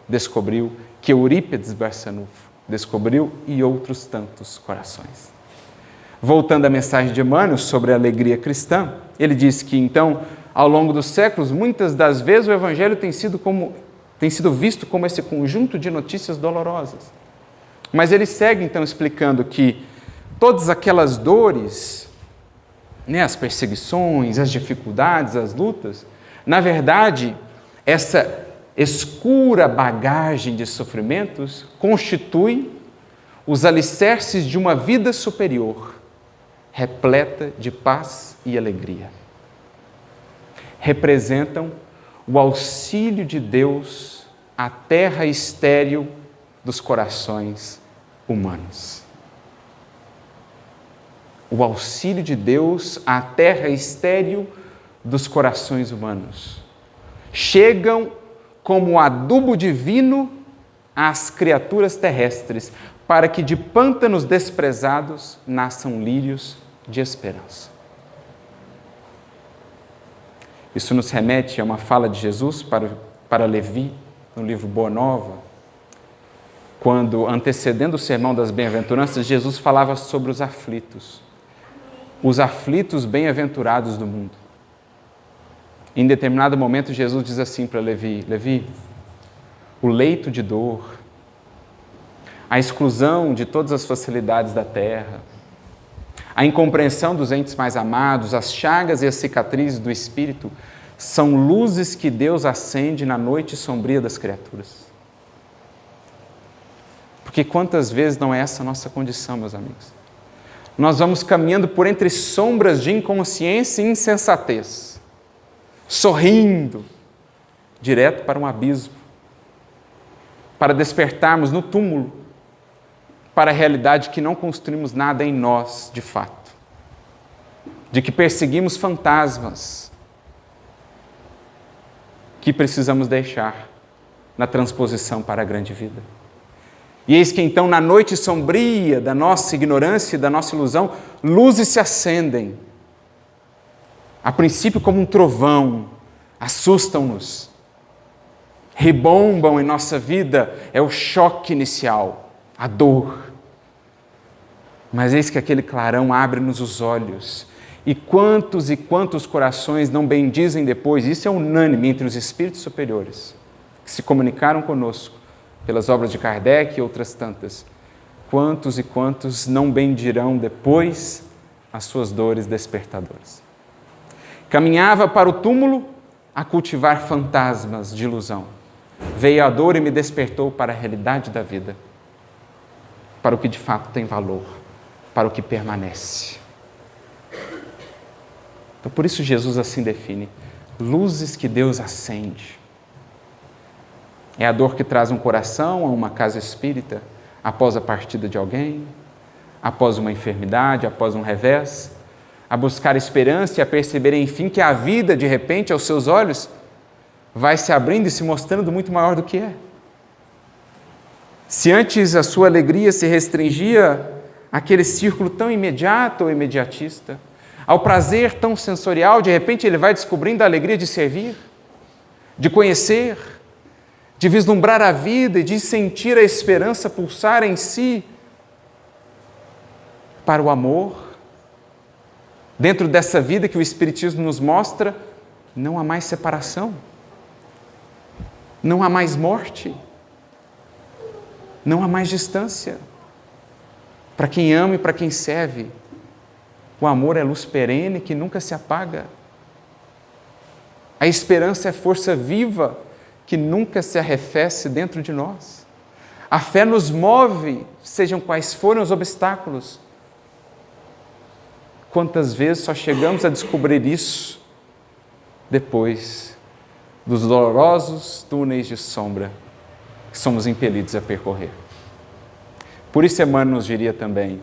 A: descobriu, que Eurípides Barçanufo descobriu e outros tantos corações. Voltando à mensagem de Emmanuel sobre a alegria cristã, ele diz que, então, ao longo dos séculos, muitas das vezes o Evangelho tem sido visto como esse conjunto de notícias dolorosas. Mas ele segue, então, explicando que todas aquelas dores, as perseguições, as dificuldades, as lutas, na verdade, essa escura bagagem de sofrimentos constitui os alicerces de uma vida superior, repleta de paz e alegria. Representam o auxílio de Deus à terra estéril dos corações humanos. O auxílio de Deus à terra estéril dos corações humanos. Chegam como adubo divino às criaturas terrestres, para que de pântanos desprezados nasçam lírios de esperança. Isso nos remete a uma fala de Jesus para Levi, no livro Boa Nova, quando, antecedendo o sermão das bem-aventuranças, Jesus falava sobre os aflitos bem-aventurados do mundo. Em determinado momento, Jesus diz assim para Levi: Levi, o leito de dor, a exclusão de todas as facilidades da terra, a incompreensão dos entes mais amados, as chagas e as cicatrizes do espírito, são luzes que Deus acende na noite sombria das criaturas. Porque quantas vezes não é essa a nossa condição, meus amigos? Nós vamos caminhando por entre sombras de inconsciência e insensatez, sorrindo, direto para um abismo, para despertarmos no túmulo, para a realidade que não construímos nada em nós, de fato, de que perseguimos fantasmas que precisamos deixar na transposição para a grande vida. E eis que então, na noite sombria da nossa ignorância e da nossa ilusão, luzes se acendem, a princípio como um trovão, assustam-nos, rebombam em nossa vida, é o choque inicial, a dor. Mas eis que aquele clarão abre-nos os olhos. E quantos corações não bendizem depois, isso é unânime entre os espíritos superiores, que se comunicaram conosco pelas obras de Kardec e outras tantas. Quantos e quantos não bendirão depois as suas dores despertadoras. Caminhava para o túmulo a cultivar fantasmas de ilusão. Veio a dor e me despertou para a realidade da vida, para o que de fato tem valor, para o que permanece. Então, por isso Jesus assim define: luzes que Deus acende. É a dor que traz um coração a uma casa espírita após a partida de alguém, após uma enfermidade, após um revés, a buscar esperança e a perceber, enfim, que a vida, de repente, aos seus olhos, vai se abrindo e se mostrando muito maior do que é. Se antes a sua alegria se restringia àquele círculo tão imediato ou imediatista, ao prazer tão sensorial, de repente ele vai descobrindo a alegria de servir, de conhecer, de vislumbrar a vida e de sentir a esperança pulsar em si para o amor. Dentro dessa vida que o Espiritismo nos mostra, não há mais separação, não há mais morte, não há mais distância. Para quem ama e para quem serve, o amor é luz perene que nunca se apaga. A esperança é força viva que nunca se arrefece dentro de nós. A fé nos move, sejam quais forem os obstáculos. Quantas vezes só chegamos a descobrir isso depois dos dolorosos túneis de sombra que somos impelidos a percorrer. Por isso Emmanuel nos diria também: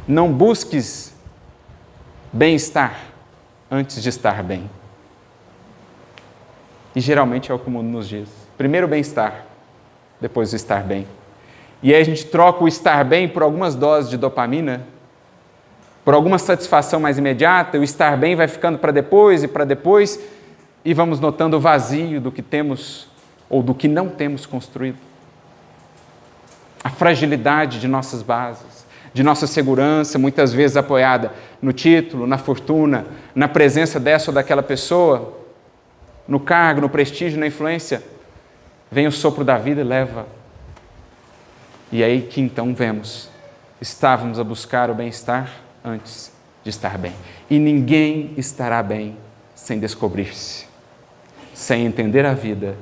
A: não busques bem-estar antes de estar bem. E geralmente é o que o mundo nos diz. Primeiro o bem-estar, depois o estar bem. E aí a gente troca o estar bem por algumas doses de dopamina, por alguma satisfação mais imediata, o estar bem vai ficando para depois, e vamos notando o vazio do que temos ou do que não temos construído. A fragilidade de nossas bases, de nossa segurança, muitas vezes apoiada no título, na fortuna, na presença dessa ou daquela pessoa, no cargo, no prestígio, na influência. Vem o sopro da vida e leva. E aí que então vemos, estávamos a buscar o bem-estar antes de estar bem. E ninguém estará bem sem descobrir-se, sem entender a vida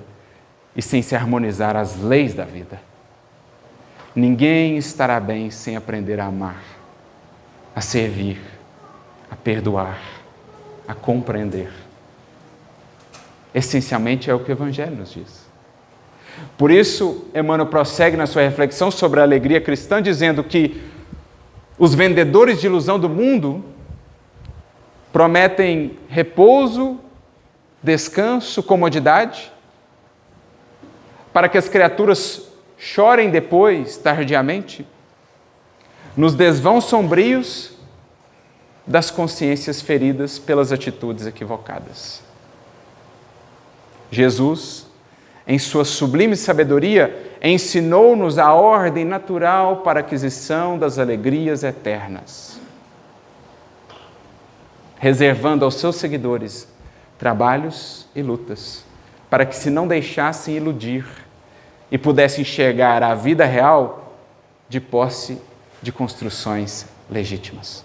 A: e sem se harmonizar às leis da vida. Ninguém estará bem sem aprender a amar, a servir, a perdoar, a compreender. Essencialmente é o que o Evangelho nos diz. Por isso, Emmanuel prossegue na sua reflexão sobre a alegria cristã, dizendo que os vendedores de ilusão do mundo prometem repouso, descanso, comodidade, para que as criaturas chorem depois, tardiamente, nos desvãos sombrios das consciências feridas pelas atitudes equivocadas. Jesus, em sua sublime sabedoria, ensinou-nos a ordem natural para a aquisição das alegrias eternas, reservando aos seus seguidores trabalhos e lutas, para que se não deixassem iludir e pudessem enxergar a vida real de posse de construções legítimas.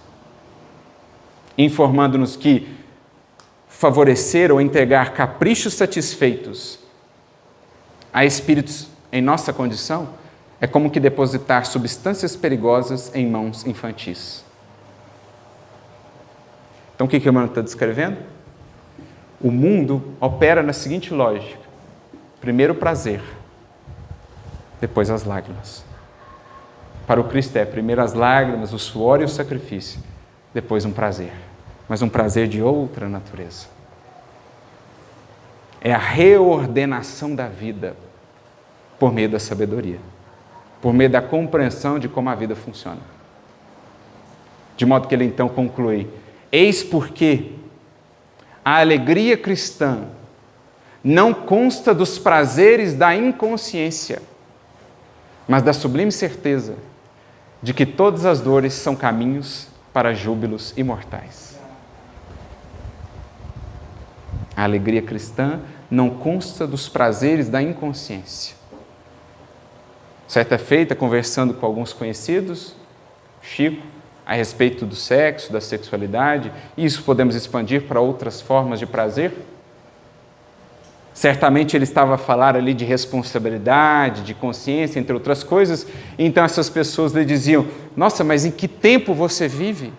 A: Informando-nos que favorecer ou entregar caprichos satisfeitos a espíritos em nossa condição é como que depositar substâncias perigosas em mãos infantis. Então o que Emmanuel está descrevendo? O mundo opera na seguinte lógica: primeiro o prazer, depois as lágrimas. Para o Cristo é primeiro as lágrimas, o suor e o sacrifício, depois um prazer, mas um prazer de outra natureza. É a reordenação da vida por meio da sabedoria, por meio da compreensão de como a vida funciona. De modo que ele então conclui: eis porque a alegria cristã não consta dos prazeres da inconsciência, mas da sublime certeza de que todas as dores são caminhos para júbilos imortais. A alegria cristã não consta dos prazeres da inconsciência. Certa feita, conversando com alguns conhecidos, Chico, a respeito do sexo, da sexualidade, e isso podemos expandir para outras formas de prazer. Certamente ele estava a falar ali de responsabilidade, de consciência, entre outras coisas, e então essas pessoas lhe diziam: nossa, mas em que tempo você vive?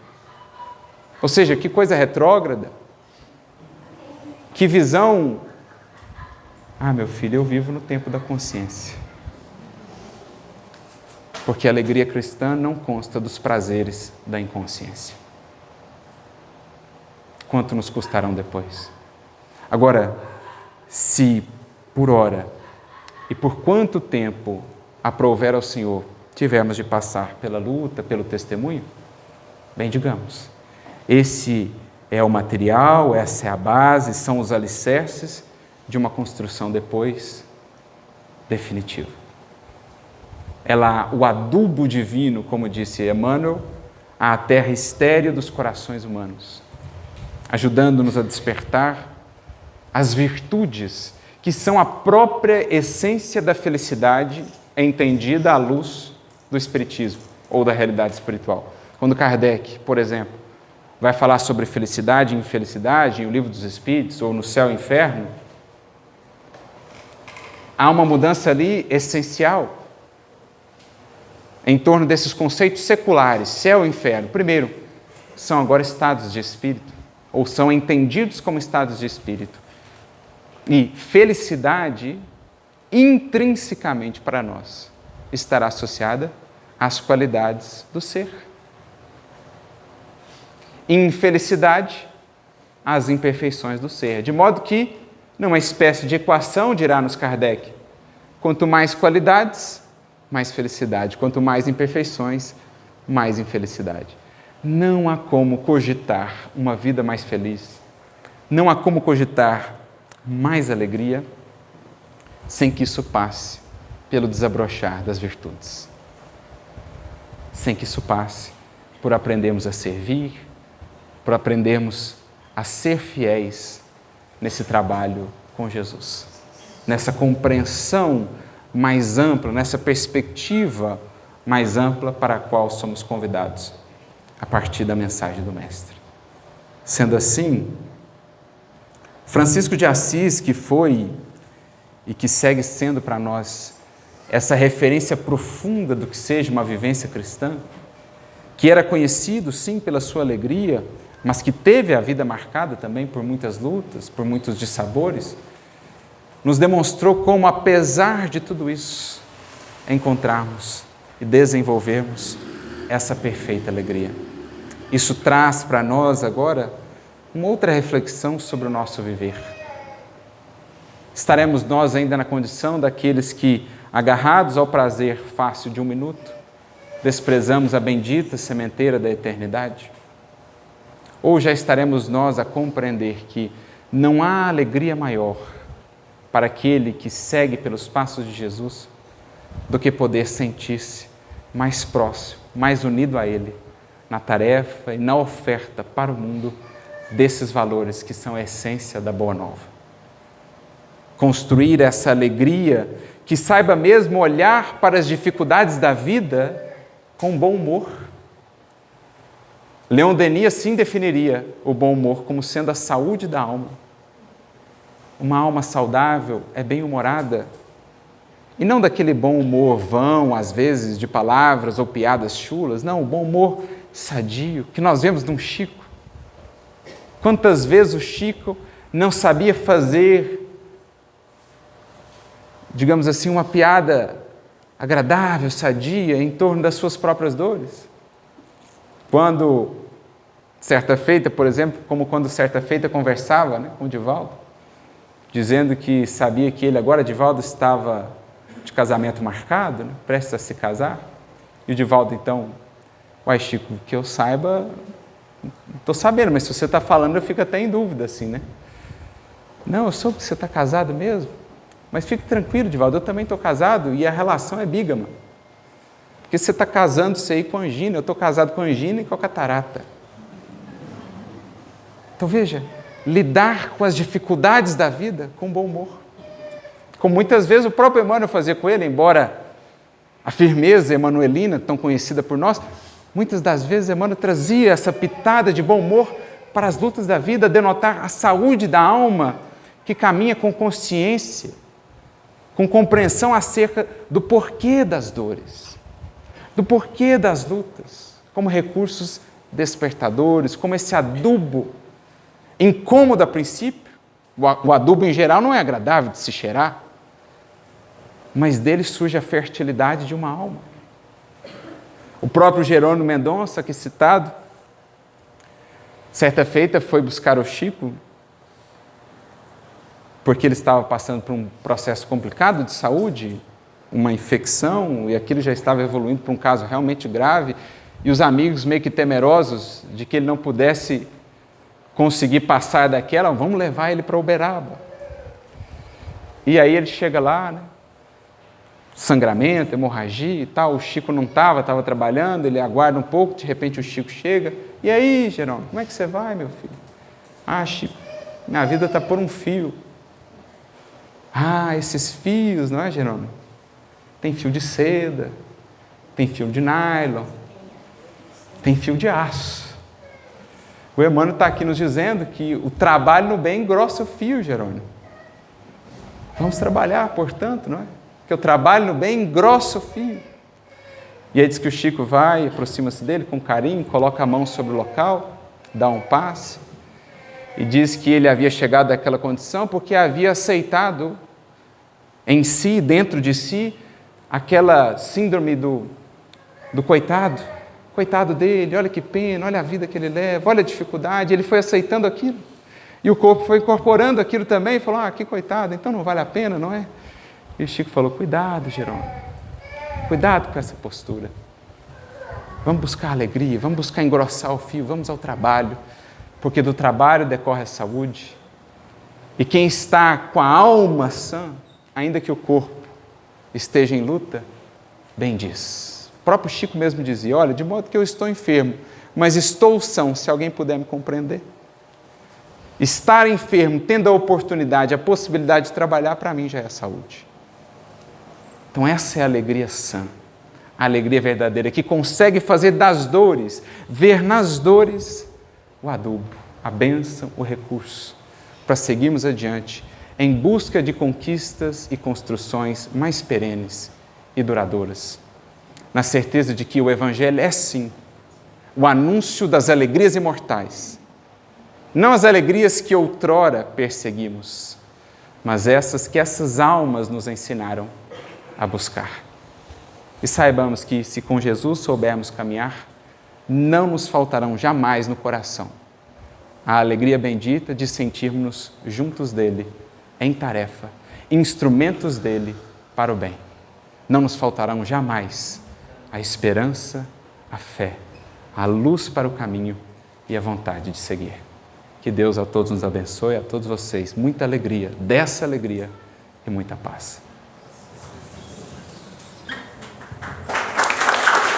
A: Ou seja, que coisa retrógrada, que visão. Ah, meu filho, eu vivo no tempo da consciência. Porque a alegria cristã não consta dos prazeres da inconsciência. Quanto nos custarão depois? Agora, se por hora e por quanto tempo aprouver ao Senhor, tivermos de passar pela luta, pelo testemunho, bem digamos. Esse é o material, essa é a base, são os alicerces de uma construção depois definitiva. É lá o adubo divino, como disse Emmanuel, à terra estéril dos corações humanos, ajudando-nos a despertar as virtudes que são a própria essência da felicidade entendida à luz do Espiritismo ou da realidade espiritual. Quando Kardec, por exemplo, vai falar sobre felicidade e infelicidade em O Livro dos Espíritos ou no Céu e Inferno, há uma mudança ali essencial em torno desses conceitos seculares, céu e inferno. Primeiro, são agora estados de espírito, ou são entendidos como estados de espírito. E felicidade, intrinsecamente para nós, estará associada às qualidades do ser. Infelicidade, às imperfeições do ser. De modo que, numa espécie de equação, dirá-nos Kardec, quanto mais qualidades, mais felicidade. Quanto mais imperfeições, mais infelicidade. Não há como cogitar uma vida mais feliz, não há como cogitar mais alegria, sem que isso passe pelo desabrochar das virtudes. Sem que isso passe por aprendermos a servir, por aprendermos a ser fiéis nesse trabalho com Jesus, nessa compreensão mais ampla, nessa perspectiva mais ampla para a qual somos convidados a partir da mensagem do Mestre. Sendo assim, Francisco de Assis, que foi e que segue sendo para nós essa referência profunda do que seja uma vivência cristã, que era conhecido, sim, pela sua alegria, mas que teve a vida marcada também por muitas lutas, por muitos dissabores, nos demonstrou como, apesar de tudo isso, encontrarmos e desenvolvermos essa perfeita alegria. Isso traz para nós agora uma outra reflexão sobre o nosso viver. Estaremos nós ainda na condição daqueles que, agarrados ao prazer fácil de um minuto, desprezamos a bendita sementeira da eternidade? Ou já estaremos nós a compreender que não há alegria maior para aquele que segue pelos passos de Jesus do que poder sentir-se mais próximo, mais unido a Ele, na tarefa e na oferta para o mundo desses valores que são a essência da Boa Nova. Construir essa alegria que saiba mesmo olhar para as dificuldades da vida com bom humor. Leon Denis assim definiria o bom humor como sendo a saúde da alma. Uma alma saudável é bem-humorada, e não daquele bom humor vão, às vezes, de palavras ou piadas chulas, não, o bom humor sadio, que nós vemos num Chico. Quantas vezes o Chico não sabia fazer, digamos assim, uma piada agradável, sadia, em torno das suas próprias dores. Quando, certa feita, por exemplo, como quando certa feita conversava, com o Divaldo, dizendo que sabia que ele agora, Divaldo, estava de casamento marcado, prestes a se casar, e o Divaldo então, uai Chico, que eu saiba, não estou sabendo, mas se você está falando eu fico até em dúvida assim, Não, eu soube que você está casado mesmo, mas fique tranquilo, Divaldo, eu também estou casado e a relação é bígama. Porque você está casando-se aí com angina, eu estou casado com angina e com a catarata. Então veja, lidar com as dificuldades da vida com bom humor. Como muitas vezes o próprio Emmanuel fazia com ele, embora a firmeza emanuelina, tão conhecida por nós, muitas das vezes Emmanuel trazia essa pitada de bom humor para as lutas da vida, denotar a saúde da alma que caminha com consciência, com compreensão acerca do porquê das dores, do porquê das lutas, como recursos despertadores, como esse adubo incômodo a princípio. O adubo em geral não é agradável de se cheirar, mas dele surge a fertilidade de uma alma. O próprio Jerônimo Mendonça, aqui citado, certa feita foi buscar o Chico, porque ele estava passando por um processo complicado de saúde, uma infecção, e aquilo já estava evoluindo para um caso realmente grave, e os amigos meio que temerosos de que ele não pudesse conseguir passar daquela, vamos levar ele para Uberaba. E aí ele chega lá, né? Sangramento, hemorragia e tal, o Chico não estava trabalhando, ele aguarda um pouco, de repente o Chico chega, e aí, Jerônimo, como é que você vai, meu filho? Ah, Chico, minha vida está por um fio. Ah, esses fios, não é, Jerônimo? Tem fio de seda, tem fio de nylon, tem fio de aço. O Emmanuel está aqui nos dizendo que o trabalho no bem engrossa o fio, Jerônimo. Vamos trabalhar, portanto, não é? Que o trabalho no bem engrossa o fio. E aí diz que o Chico vai, aproxima-se dele com carinho, coloca a mão sobre o local, dá um passe, e diz que ele havia chegado àquela condição porque havia aceitado em si, dentro de si, aquela síndrome do coitado. Coitado dele, olha que pena, olha a vida que ele leva, olha a dificuldade. Ele foi aceitando aquilo. E o corpo foi incorporando aquilo também e falou, que coitado, então não vale a pena, não é? E o Chico falou, cuidado, Jerônimo, cuidado com essa postura. Vamos buscar alegria, vamos buscar engrossar o fio, vamos ao trabalho, porque do trabalho decorre a saúde. E quem está com a alma sã, ainda que o corpo esteja em luta, bem diz. O próprio Chico mesmo dizia, olha, de modo que eu estou enfermo, mas estou são, se alguém puder me compreender. Estar enfermo, tendo a oportunidade, a possibilidade de trabalhar, para mim já é saúde. Então essa é a alegria sã, a alegria verdadeira, que consegue fazer das dores, ver nas dores o adubo, a bênção, o recurso, para seguirmos adiante em busca de conquistas e construções mais perenes e duradouras, na certeza de que o Evangelho é sim o anúncio das alegrias imortais, não as alegrias que outrora perseguimos, mas essas que essas almas nos ensinaram a buscar. E saibamos que, se com Jesus soubermos caminhar, não nos faltarão jamais no coração a alegria bendita de sentirmos juntos dele, em tarefa, instrumentos dele para o bem. Não nos faltarão jamais a esperança, a fé, a luz para o caminho e a vontade de seguir. Que Deus a todos nos abençoe, a todos vocês, muita alegria, dessa alegria e muita paz.